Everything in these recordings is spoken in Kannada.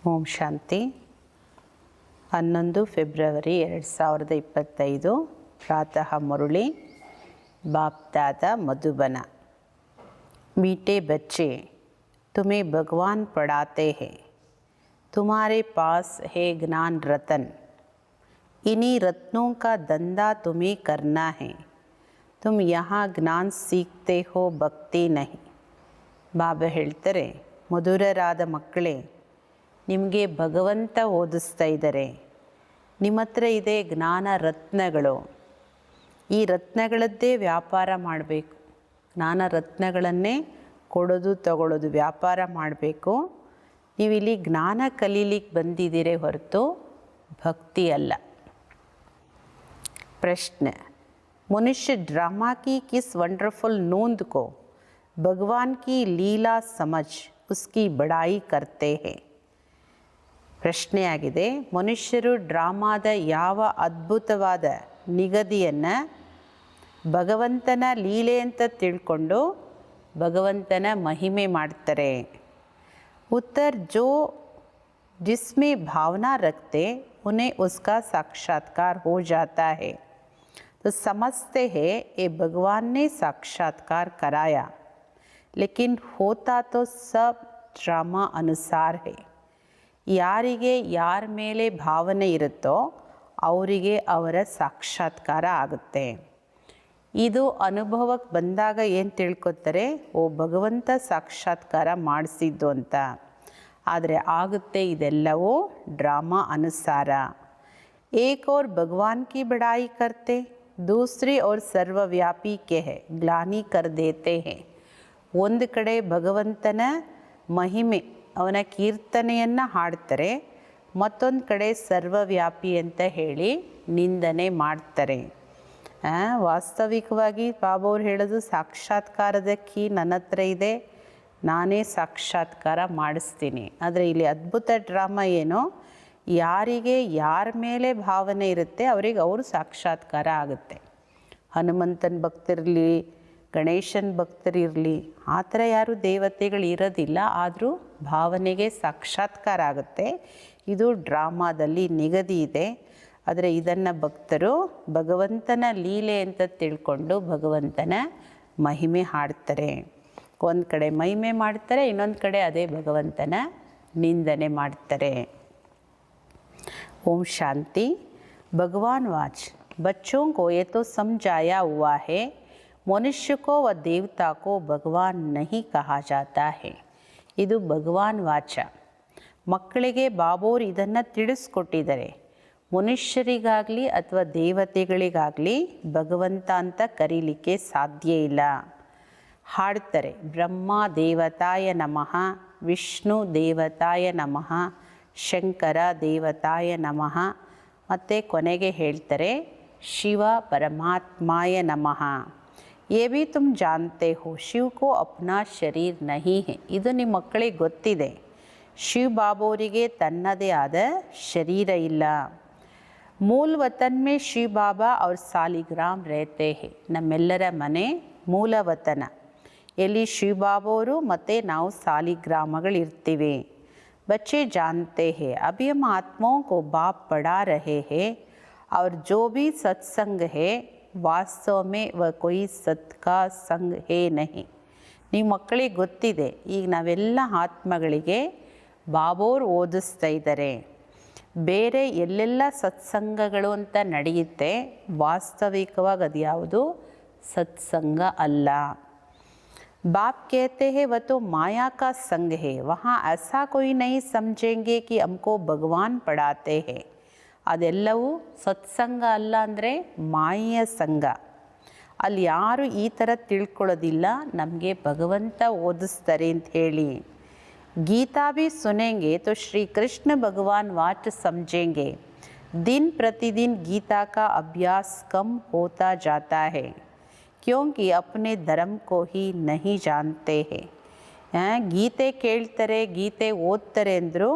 ಓಂ ಶಾಂತಿ. 11 ಫೆಬ್ರವರಿ 2025 प्रातः मुरली बाप दादा मधुबन। मीठे बच्चे, तुम्हें भगवान पढ़ाते हैं। तुम्हारे पास है ज्ञान रतन। इन्हीं रत्नों का धंधा तुम्हें करना है। तुम यहाँ ज्ञान सीखते हो, भक्ति नहीं। ಬಾಬಾ ಹೇಳ್ತಾರೆ, ಮಧುರರಾದ ಮಕ್ಕಳೇ, ನಿಮಗೆ ಭಗವಂತ ಓದಿಸ್ತಾ ಇದ್ದಾರೆ. ನಿಮ್ಮ ಹತ್ರ ಇದೆ ಜ್ಞಾನ ರತ್ನಗಳು. ಈ ರತ್ನಗಳದ್ದೇ ವ್ಯಾಪಾರ ಮಾಡಬೇಕು. ಜ್ಞಾನ ರತ್ನಗಳನ್ನೇ ಕೊಡೋದು ತಗೊಳ್ಳೋದು ವ್ಯಾಪಾರ ಮಾಡಬೇಕು. ನೀವಿಲ್ಲಿ ಜ್ಞಾನ ಕಲೀಲಿಕ್ಕೆ ಬಂದಿದ್ದೀರಿ ಹೊರತು ಭಕ್ತಿ ಅಲ್ಲ. प्रश्न, मनुष्य ड्रामा की किस वंडरफुल नोंद को भगवान की लीला समझ उसकी बड़ाई करते हैं? ಪ್ರಶ್ನೆಯಾಗಿದೆ, ಮನುಷ್ಯರು ಡ್ರಾಮಾದ ಯಾವ ಅದ್ಭುತವಾದ ನಿಗದಿಯನ್ನು ಭಗವಂತನ ಲೀಲೆ ಅಂತ ತಿಳ್ಕೊಂಡು ಭಗವಂತನ ಮಹಿಮೆ ಮಾಡ್ತಾರೆ. उत्तर, जो जिसमें भावना रखते उन्हें उसका साक्षात्कार हो जाता है. तो समझते हैं ये भगवान ने साक्षात्कार कराया, लेकिन होता तो सब ड्रामा अनुसार है. ಯಾರಿಗೆ ಯಾರ ಮೇಲೆ ಭಾವನೆ ಇರುತ್ತೋ ಅವರಿಗೆ ಅವರ ಸಾಕ್ಷಾತ್ಕಾರ ಆಗುತ್ತೆ. ಇದು ಅನುಭವಕ್ಕೆ ಬಂದಾಗ ಏನು ತಿಳ್ಕೊತಾರೆ, ಓ ಭಗವಂತ ಸಾಕ್ಷಾತ್ಕಾರ ಮಾಡಿಸಿದ್ದು ಅಂತ. ಆದರೆ ಆಗುತ್ತೆ ಇದೆಲ್ಲವೂ ಡ್ರಾಮಾ ಅನುಸಾರ. एक और भगवान की बड़ाई करते, दूसरी और सर्वव्यापी के है ग्लानि कर देते हैं. ಒಂದು ಕಡೆ ಭಗವಂತನ ಮಹಿಮೆ ಅವನ ಕೀರ್ತನೆಯನ್ನು ಹಾಡ್ತಾರೆ, ಮತ್ತೊಂದು ಕಡೆ ಸರ್ವವ್ಯಾಪಿ ಅಂತ ಹೇಳಿ ನಿಂದನೆ ಮಾಡ್ತಾರೆ. ವಾಸ್ತವಿಕವಾಗಿ ಬಾಬಾವ್ರು ಹೇಳೋದು, ಸಾಕ್ಷಾತ್ಕಾರದ ಕೀ ನನ್ನ ಹತ್ರ ಇದೆ, ನಾನೇ ಸಾಕ್ಷಾತ್ಕಾರ ಮಾಡಿಸ್ತೀನಿ. ಆದರೆ ಇಲ್ಲಿ ಅದ್ಭುತ ಡ್ರಾಮಾ ಏನೋ, ಯಾರಿಗೆ ಯಾರ ಮೇಲೆ ಭಾವನೆ ಇರುತ್ತೆ ಅವರಿಗೆ ಅವರು ಸಾಕ್ಷಾತ್ಕಾರ ಆಗುತ್ತೆ. ಹನುಮಂತನ ಭಕ್ತರಿರಲಿ, ಗಣೇಶನ ಭಕ್ತರಿರಲಿ, ಆ ಥರ ಯಾರು ದೇವತೆಗಳು ಇರೋದಿಲ್ಲ, ಆದರೂ ಭಾವನೆಗೆ ಸಾಕ್ಷಾತ್ಕಾರ ಆಗುತ್ತೆ. ಇದು ಡ್ರಾಮಾದಲ್ಲಿ ನಿಗದಿ ಇದೆ. ಆದರೆ ಇದನ್ನು ಭಕ್ತರು ಭಗವಂತನ ಲೀಲೆ ಅಂತ ತಿಳ್ಕೊಂಡು ಭಗವಂತನ ಮಹಿಮೆ ಹಾಡ್ತಾರೆ. ಒಂದು ಕಡೆ ಮಹಿಮೆ ಮಾಡ್ತಾರೆ, ಇನ್ನೊಂದು ಕಡೆ ಅದೇ ಭಗವಂತನ ನಿಂದನೆ ಮಾಡ್ತಾರೆ. ओम शांति. भगवान वाच, बच्चों को ये तो समझाया हुआ है, मनुष्य को व देवता को भगवान नहीं कहा जाता है. ಇದು ಭಗವಾನ್ ವಾಚ. ಮಕ್ಕಳಿಗೆ ಬಾಬೋರು ಇದನ್ನು ತಿಳಿಸ್ಕೊಟ್ಟಿದ್ದಾರೆ. ಮನುಷ್ಯರಿಗಾಗಲಿ ಅಥವಾ ದೇವತೆಗಳಿಗಾಗಲಿ ಭಗವಂತ ಅಂತ ಕರೀಲಿಕ್ಕೆ ಸಾಧ್ಯ ಇಲ್ಲ. ಹಾಡ್ತಾರೆ, ಬ್ರಹ್ಮ ದೇವತಾಯ ನಮಃ, ವಿಷ್ಣು ದೇವತಾಯ ನಮಃ, ಶಂಕರ ದೇವತಾಯ ನಮಃ, ಮತ್ತು ಕೊನೆಗೆ ಹೇಳ್ತಾರೆ ಶಿವ ಪರಮಾತ್ಮಾಯ ನಮಃ. ये भी तुम जानते हो, शिव को अपना शरीर नहीं है. ಇದು ನಿಮ್ಮ ಮಕ್ಕಳಿಗೆ ಗೊತ್ತಿದೆ, ಶಿವ ಬಾಬೋರಿಗೆ ತನ್ನದೇ ಆದ ಶರೀರ ಇಲ್ಲ. ಮೂಲ ವತನ್ ಮೇ ಶಿವ ಬಾಬಾ ಅವ್ರ ಸಾಲಿಗ್ರಾಮ್ रहते हैं. ನಮ್ಮೆಲ್ಲರ ಮನೆ ಮೂಲ ವತನ, ಎಲ್ಲಿ ಶಿವ ಬಾಬೋರು ಮತ್ತು ನಾವು ಸಾಲಿಗ್ರಾಮಗಳಿರ್ತೀವಿ. बच्चे जानते हैं, अभी हम आत्माओं को बाप पढ़ा रहे हैं, और जो भी सत्संग है ವಾಸ್ತವ ಮೇ ವ ಕೊಯ್ ಸತ್ ಕಾ ಸಂಗ್ ಹೇ ನಹಿ. ನೀವು ಮಕ್ಕಳಿಗೆ ಗೊತ್ತಿದೆ, ಈಗ ನಾವೆಲ್ಲ ಆತ್ಮಗಳಿಗೆ ಬಾಬೋರು ಓದಿಸ್ತಾ ಇದ್ದಾರೆ. ಬೇರೆ ಎಲ್ಲೆಲ್ಲ ಸತ್ಸಂಗಗಳು ಅಂತ ನಡೆಯುತ್ತೆ, ವಾಸ್ತವಿಕವಾಗಿ ಅದು ಯಾವುದು ಸತ್ಸಂಗ ಅಲ್ಲ. बाप कहते हैं वह तो माया का संग है, वहाँ ऐसा कोई नहीं समझेंगे कि हमको भगवान पढ़ाते हैं. ಅದೆಲ್ಲವೂ ಸತ್ಸಂಗ ಅಲ್ಲ, ಅಂದರೆ ಮಾಯೆಯ ಸಂಘ. ಅಲ್ಲಿ ಯಾರು ಈ ಥರ ತಿಳ್ಕೊಳ್ಳೋದಿಲ್ಲ, ನಮಗೆ ಭಗವಂತ ಓದಿಸ್ತಾರೆ ಅಂತ ಹೇಳಿ. ಗೀತಾ ಭಿ ಸುನೆಂಗೆ तो श्री कृष्ण भगवान वाच समझेंगे. दिन प्रतिदिन गीता का अभ्यास कम होता जाता है, क्योंकि अपने धर्म को ही नहीं जानते हैं. ಗೀತೆ ಕೇಳ್ತಾರೆ, ಗೀತೆ ಓದ್ತಾರೆ ಅಂದರು,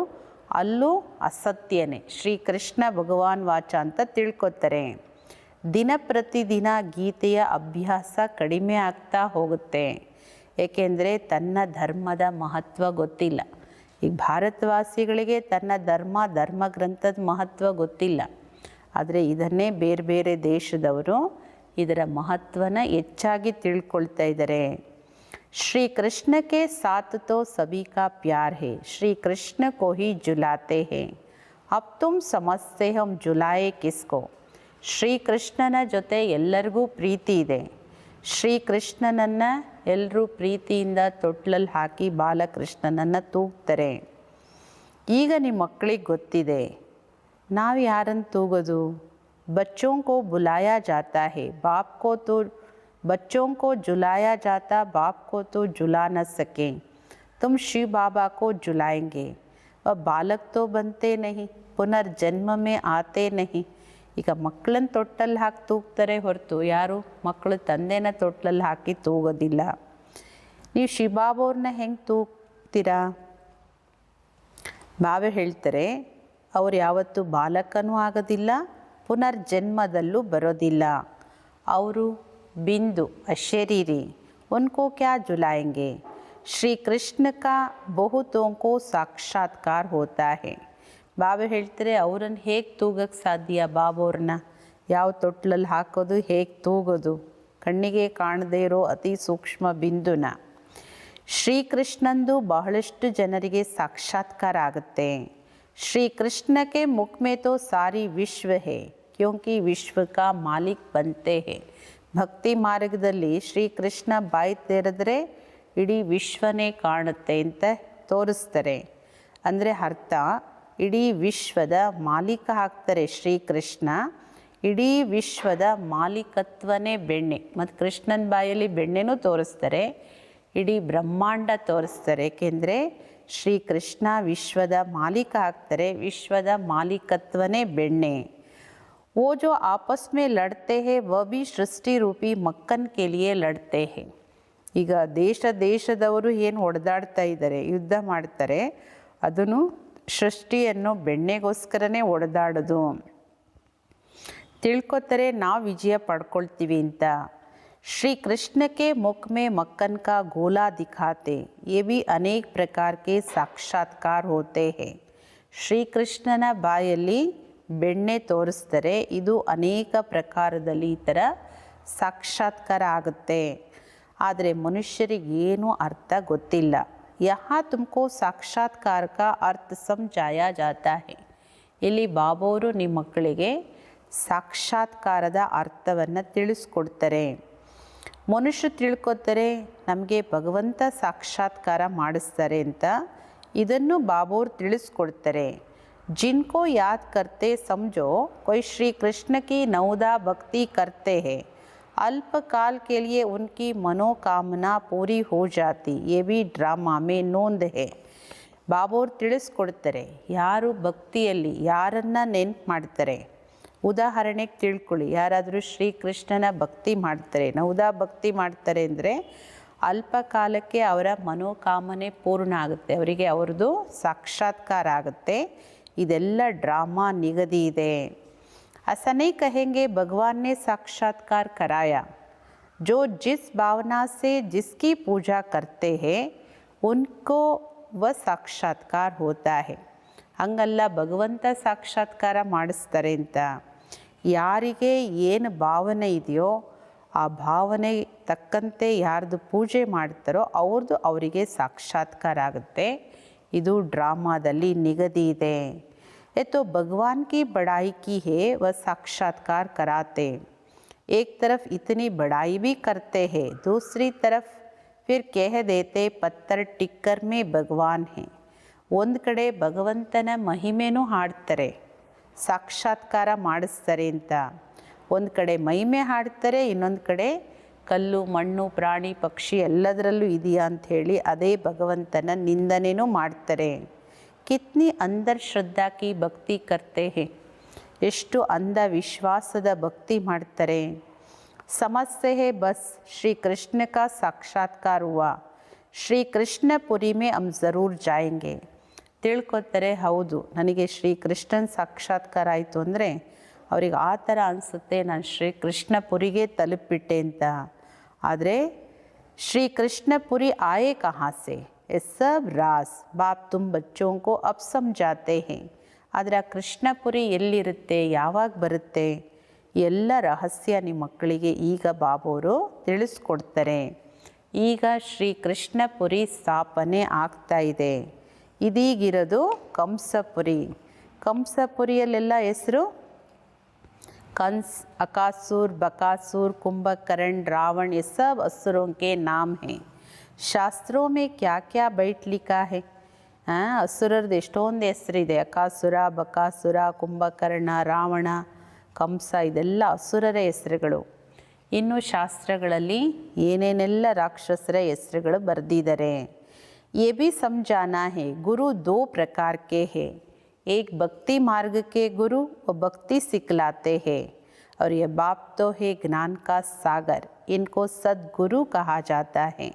ಅಲ್ಲೂ ಅಸತ್ಯನೇ. ಶ್ರೀಕೃಷ್ಣ ಭಗವಾನ್ ವಾಚ ಅಂತ ತಿಳ್ಕೊತಾರೆ. ದಿನ ಪ್ರತಿದಿನ ಗೀತೆಯ ಅಭ್ಯಾಸ ಕಡಿಮೆ ಆಗ್ತಾ ಹೋಗುತ್ತೆ. ಏಕೆಂದರೆ ತನ್ನ ಧರ್ಮದ ಮಹತ್ವ ಗೊತ್ತಿಲ್ಲ. ಈಗ ಭಾರತವಾಸಿಗಳಿಗೆ ತನ್ನ ಧರ್ಮಗ್ರಂಥದ ಮಹತ್ವ ಗೊತ್ತಿಲ್ಲ. ಆದರೆ ಇದನ್ನೇ ಬೇರೆ ಬೇರೆ ದೇಶದವರು ಇದರ ಮಹತ್ವನ ಹೆಚ್ಚಾಗಿ ತಿಳ್ಕೊಳ್ತಾ ಇದ್ದಾರೆ. ಶ್ರೀ ಕೃಷ್ಣಕ್ಕೆ ಸಾತ್ ತೋ ಸಭಿ ಕಾ ಪ್ಯಾರ್ ಹೇ, ಶ್ರೀ ಕೃಷ್ಣ ಕೋ ಹಿ ಜುಲಾತೆ ಹೇ, ಅಬ್ ತುಮ್ ಸಮಜ್ತೆ ಹಮ್ ಜುಲಾಯೆ ಕಿಸ್ಕೋ. ಶ್ರೀಕೃಷ್ಣನ ಜೊತೆ ಎಲ್ಲರಿಗೂ ಪ್ರೀತಿ ಇದೆ. ಶ್ರೀಕೃಷ್ಣನನ್ನು ಎಲ್ಲರೂ ಪ್ರೀತಿಯಿಂದ ತೊಟ್ಲಲ್ಲಿ ಹಾಕಿ ಬಾಲಕೃಷ್ಣನನ್ನು ತೂಗ್ತಾರೆ. ಈಗ ನಿಮ್ಮ ಮಕ್ಕಳಿಗೆ ಗೊತ್ತಿದೆ ನಾವು ಯಾರನ್ನು ತೂಗೋದು. ಬಚ್ಚೋं को बुलाया जाता है, बाप को तो बच्चों को जुलाया जाता, बाप को तो जुला न सके, तुम शिव बाबा को जुलाएंगे. वह बालक तो बनते नहीं, पुनर्जन्म में आते नहीं. ಈಗ ಮಕ್ಕಳನ್ನ ತೊಟ್ಟಲ್ಲಿ ಹಾಕಿ ತೂಗ್ತಾರೆ ಹೊರತು ಯಾರು ಮಕ್ಕಳು ತಂದೆನ ತೊಟ್ಲಲ್ಲಿ ಹಾಕಿ ತೂಗೋದಿಲ್ಲ. ನೀವು ಶಿವಬಾಬವ್ರನ್ನ ಹೆಂಗೆ ತೂಗ್ತೀರಾ? ಬಾಬಾ ಹೇಳ್ತಾರೆ ಅವ್ರು ಯಾವತ್ತೂ ಬಾಲಕನೂ ಆಗೋದಿಲ್ಲ, ಪುನರ್ಜನ್ಮದಲ್ಲೂ ಬರೋದಿಲ್ಲ. ಅವರು बिंदु अशरीरी, उनको क्या जुलाएंगे. श्री कृष्ण का बहुतों को साक्षात्कार होता है. ಬಾಬಾ ಹೇಳ್ತಾರೆ ಅವ್ರನ್ನ ಹೇಗೆ ತೂಗಕ್ಕೆ ಸಾಧ್ಯ? ಬಾಬೋರನ್ನ ಯಾವ ತೊಟ್ಲಲ್ಲಿ ಹಾಕೋದು, ಹೇಗೆ ತೂಗೋದು? ಕಣ್ಣಿಗೆ ಕಾಣದೇ ಇರೋ ಅತಿ ಸೂಕ್ಷ್ಮ ಬಿಂದುನ. ಶ್ರೀಕೃಷ್ಣಂದು ಬಹಳಷ್ಟು ಜನರಿಗೆ ಸಾಕ್ಷಾತ್ಕಾರ ಆಗುತ್ತೆ. ಶ್ರೀಕೃಷ್ಣಕ್ಕೆ ಮುಖ ಮೇ ತೋ ಸಾರಿ ವಿಶ್ವ ಹೇ, ಕ್ಯೋಂಕಿ ವಿಶ್ವ ಕಾ ಮಾಲಿಕ್ ಬಂತೆ ಹೇ. ಭಕ್ತಿ ಮಾರ್ಗದಲ್ಲಿ ಶ್ರೀಕೃಷ್ಣ ಬಾಯಿ ತೆರೆದ್ರೆ ಇಡೀ ವಿಶ್ವನೇ ಕಾಣುತ್ತೆ ಅಂತ ತೋರಿಸ್ತಾರೆ. ಅಂದರೆ ಅರ್ಥ ಇಡೀ ವಿಶ್ವದ ಮಾಲೀಕ ಆಗ್ತಾರೆ ಶ್ರೀಕೃಷ್ಣ. ಇಡೀ ವಿಶ್ವದ ಮಾಲೀಕತ್ವನೇ ಬೆಣ್ಣೆ. ಮತ್ತು ಕೃಷ್ಣನ ಬಾಯಲ್ಲಿ ಬೆಣ್ಣೆನೂ ತೋರಿಸ್ತಾರೆ, ಇಡೀ ಬ್ರಹ್ಮಾಂಡ ತೋರಿಸ್ತಾರೆ. ಏಕೆಂದರೆ ಶ್ರೀಕೃಷ್ಣ ವಿಶ್ವದ ಮಾಲೀಕ ಆಗ್ತಾರೆ, ವಿಶ್ವದ ಮಾಲೀಕತ್ವನೇ ಬೆಣ್ಣೆ. वो जो आपस में लड़ते हैं वह भी सृष्टि रूपी मक्खन के लिए लड़ते हैं. ಈಗ ದೇಶದವರು ಏನು ಹೊಡೆದಾಡ್ತಾ ಇದ್ದಾರೆ, ಯುದ್ಧ ಮಾಡ್ತಾರೆ, ಅದನ್ನು ಸೃಷ್ಟಿಯನ್ನು ಬೆಣ್ಣೆಗೋಸ್ಕರನೇ ಹೊಡೆದಾಡೋದು. ತಿಳ್ಕೊತಾರೆ ನಾವು ವಿಜಯ ಪಡ್ಕೊಳ್ತೀವಿ ಅಂತ. ಶ್ರೀ ಕೃಷ್ಣಕ್ಕೆ ಮುಖ ಮೇ ಮಕ್ಕನ್ ಕಾ ಗೋಲಾ ದಿಖಾತೆ, ಯೇ ಭಿ ಅನೇಕ ಪ್ರಕಾರ ಕೆ ಸಾಕ್ಷಾತ್ಕಾರ ಹೋತೆ ಹೇ. ಶ್ರೀಕೃಷ್ಣನ ಬಾಯಲ್ಲಿ ಬೆಣ್ಣೆ ತೋರಿಸ್ತಾರೆ, ಇದು ಅನೇಕ ಪ್ರಕಾರದಲ್ಲಿ ಈ ಥರ ಸಾಕ್ಷಾತ್ಕಾರ ಆಗುತ್ತೆ. ಆದರೆ ಮನುಷ್ಯರಿಗೆ ಏನೂ ಅರ್ಥ ಗೊತ್ತಿಲ್ಲ. ಯಹಾ ತುಮಕೋ ಸಾಕ್ಷಾತ್ಕಾರ ಕಾ ಅರ್ಥ ಸಮಜಾಯಾ ಜಾತಾ ಹೇ. ಇಲ್ಲಿ ಬಾಬಾವರು ನಿಮ್ಮ ಮಕ್ಕಳಿಗೆ ಸಾಕ್ಷಾತ್ಕಾರದ ಅರ್ಥವನ್ನು ತಿಳಿಸ್ಕೊಡ್ತಾರೆ. ಮನುಷ್ಯರು ತಿಳ್ಕೊತಾರೆ ನಮಗೆ ಭಗವಂತ ಸಾಕ್ಷಾತ್ಕಾರ ಮಾಡಿಸ್ತಾರೆ ಅಂತ. ಇದನ್ನು ಬಾಬಾವರು ತಿಳಿಸ್ಕೊಡ್ತಾರೆ. जिनको याद करते समझो कोई श्री कृष्ण की नवदा भक्ति करते हैं, अल्पकाल के लिए उनकी मनोकामना पूरी हो जाती. ये भी ड्रामा में नोंद है. ಬಾಬೋರು ತಿಳಿಸ್ಕೊಡ್ತಾರೆ ಯಾರು ಭಕ್ತಿಯಲ್ಲಿ ಯಾರನ್ನ ನೆನ್ಪು ಮಾಡ್ತಾರೆ. ಉದಾಹರಣೆಗೆ ತಿಳ್ಕೊಳ್ಳಿ, ಯಾರಾದರೂ ಶ್ರೀಕೃಷ್ಣನ ಭಕ್ತಿ ಮಾಡ್ತಾರೆ, ನವದಾ ಭಕ್ತಿ ಮಾಡ್ತಾರೆ ಅಂದರೆ ಅಲ್ಪ ಕಾಲಕ್ಕೆ ಅವರ ಮನೋಕಾಮನೆ ಪೂರ್ಣ ಆಗುತ್ತೆ, ಅವರಿಗೆ ಅವ್ರದ್ದು ಸಾಕ್ಷಾತ್ಕಾರ ಆಗುತ್ತೆ. ಇದೆಲ್ಲ ಡ್ರಾಮಾ ನಿಗದಿ ಇದೆ. ऐसा नहीं कहेंगे भगवान ने साक्षात्कार कराया. जो जिस भावना से जिसकी पूजा करते हैं उनको वह साक्षात्कार होता है. ಹಂಗಲ್ಲ ಭಗವಂತ ಸಾಕ್ಷಾತ್ಕಾರ ಮಾಡಿಸ್ತಾರೆ ಅಂತ. ಯಾರಿಗೆ ಏನು ಭಾವನೆ ಇದೆಯೋ ಆ ಭಾವನೆ ತಕ್ಕಂತೆ ಯಾರ್ದು ಪೂಜೆ ಮಾಡ್ತಾರೋ ಅವ್ರದ್ದು ಅವರಿಗೆ ಸಾಕ್ಷಾತ್ಕಾರ ಆಗುತ್ತೆ. ಇದು ಡ್ರಾಮಾದಲ್ಲಿ ನಿಗದಿ ಇದೆ. ये तो भगवान की बड़ाई की है, वह साक्षात्कार कराते. एक तरफ इतनी बड़ाई भी करते हैं, दूसरी तरफ फिर कह देते पत्थर टिक्कर में भगवान है. ಒಂದು ಕಡೆ ಭಗವಂತನ ಮಹಿಮೆನೂ ಹಾಡ್ತಾರೆ, ಸಾಕ್ಷಾತ್ಕಾರ ಮಾಡಿಸ್ತಾರೆ ಅಂತ. ಒಂದು ಕಡೆ ಮಹಿಮೆ ಹಾಡ್ತಾರೆ, ಇನ್ನೊಂದು ಕಡೆ ಕಲ್ಲು ಮಣ್ಣು ಪ್ರಾಣಿ ಪಕ್ಷಿ ಎಲ್ಲದರಲ್ಲೂ ಇದೆಯಾ ಅಂಥೇಳಿ ಅದೇ ಭಗವಂತನ ನಿಂದನೆಯೂ ಮಾಡ್ತಾರೆ. ಕಿತ್ನಿ ಅಂಧರ್ ಶ್ರದ್ಧಾ ಕಿ ಭಕ್ತಿ ಕರ್ತೆ ಹೇ, ಎಷ್ಟು ಅಂಧ ವಿಶ್ವಾಸದ ಭಕ್ತಿ ಮಾಡ್ತಾರೆ. ಸಮಸ್ಯೆ ಹೇ ಬಸ್ ಶ್ರೀ ಕೃಷ್ಣ ಕಾ ಸಾಕ್ಷಾತ್ಕಾರ ಹುವಾ, ಶ್ರೀ ಕೃಷ್ಣಪುರಿ ಮೇ ಹಮ್ ಜರೂರ್ ಜಾಯೆಂಗೆ. ತಿಳ್ಕೊತಾರೆ ಹೌದು ನನಗೆ ಶ್ರೀಕೃಷ್ಣನ ಸಾಕ್ಷಾತ್ಕಾರ ಆಯಿತು ಅಂದರೆ ಅವ್ರಿಗೆ ಆ ಥರ ಅನಿಸುತ್ತೆ ನಾನು ಶ್ರೀಕೃಷ್ಣಪುರಿಗೆ ತಲುಪಿಬಿಟ್ಟೆ ಅಂತ. ಆದರೆ ಶ್ರೀಕೃಷ್ಣಪುರಿ ಆಯೇ ಕಹಾಸೆ, ये सब रास बाप तुम बच्चों को अब समझाते हैं. ಆದರೆ ಆ ಕೃಷ್ಣಪುರಿ ಎಲ್ಲಿರುತ್ತೆ, ಯಾವಾಗ ಬರುತ್ತೆ, ಎಲ್ಲ ರಹಸ್ಯ ನಿಮ್ಮ ಮಕ್ಕಳಿಗೆ ಈಗ ಬಾಬೋರು ತಿಳಿಸ್ಕೊಡ್ತಾರೆ. ಈಗ ಶ್ರೀ ಕೃಷ್ಣಪುರಿ ಸ್ಥಾಪನೆ ಆಗ್ತಾ ಇದೆ. ಇದೀಗಿರೋದು ಕಂಸಪುರಿ. ಕಂಸಪುರಿಯಲ್ಲೆಲ್ಲ ಹೆಸರು कंस, अकासुर, बकासुर, कुंभकर्ण, रावण, ये सब असुरों के नाम हैं. ಶಾಸ್ತ್ರೋं में क्या क्या बैठ लिखा है. ಅಸುರರದ್ದು ಎಷ್ಟೊಂದು ಹೆಸರಿದೆ. ಅಕಾಸುರ, ಬಕಾಸುರ, ಕುಂಭಕರ್ಣ, ರಾವಣ, ಕಂಸ, ಇದೆಲ್ಲ ಅಸುರರ ಹೆಸರುಗಳು. ಇನ್ನು ಶಾಸ್ತ್ರಗಳಲ್ಲಿ ಏನೇನೆಲ್ಲ ರಾಕ್ಷಸರ ಹೆಸರುಗಳು ಬರೆದಿದ್ದಾರೆ. ये भी समझाना है गुरु दो प्रकार के हैं. एक भक्ति मार्ग के गुरु वो भक्ति सिखलाते हैं और ये बाप तो है ज्ञान का सागर, इनको सद्गुरु कहा जाता है.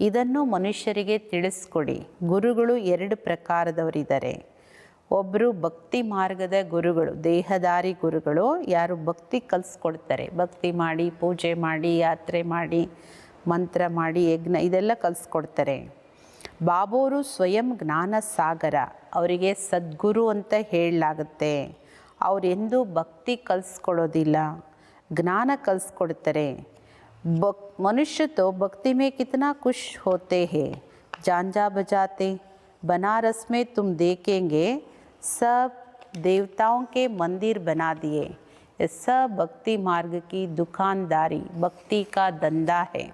ಇದನ್ನು ಮನುಷ್ಯರಿಗೆ ತಿಳಿಸ್ಕೊಡಿ. ಗುರುಗಳು ಎರಡು ಪ್ರಕಾರದವರಿದ್ದಾರೆ. ಒಬ್ಬರು ಭಕ್ತಿ ಮಾರ್ಗದ ಗುರುಗಳು, ದೇಹದಾರಿ ಗುರುಗಳು, ಯಾರು ಭಕ್ತಿ ಕಲಿಸ್ಕೊಡ್ತಾರೆ. ಭಕ್ತಿ ಮಾಡಿ, ಪೂಜೆ ಮಾಡಿ, ಯಾತ್ರೆ ಮಾಡಿ, ಮಂತ್ರ ಮಾಡಿ, ಯಜ್ಞ ಇದೆಲ್ಲ ಕಲಿಸ್ಕೊಡ್ತಾರೆ. ಬಾಬೋರು ಸ್ವಯಂ ಜ್ಞಾನ ಸಾಗರ, ಅವರಿಗೆ ಸದ್ಗುರು ಅಂತ ಹೇಳಲಾಗುತ್ತೆ. ಅವರೆಂದೂ ಭಕ್ತಿ ಕಲಿಸ್ಕೊಡೋದಿಲ್ಲ, ಜ್ಞಾನ ಕಲಿಸ್ಕೊಡ್ತಾರೆ. मनुष्य तो भक्ति में कितना खुश होते हैं, झांझा बजाते. बनारस में तुम देखेंगे सब देवताओं के मंदिर बना दिए. ये सब भक्ति मार्ग की दुकानदारी, भक्ति का धंधा है.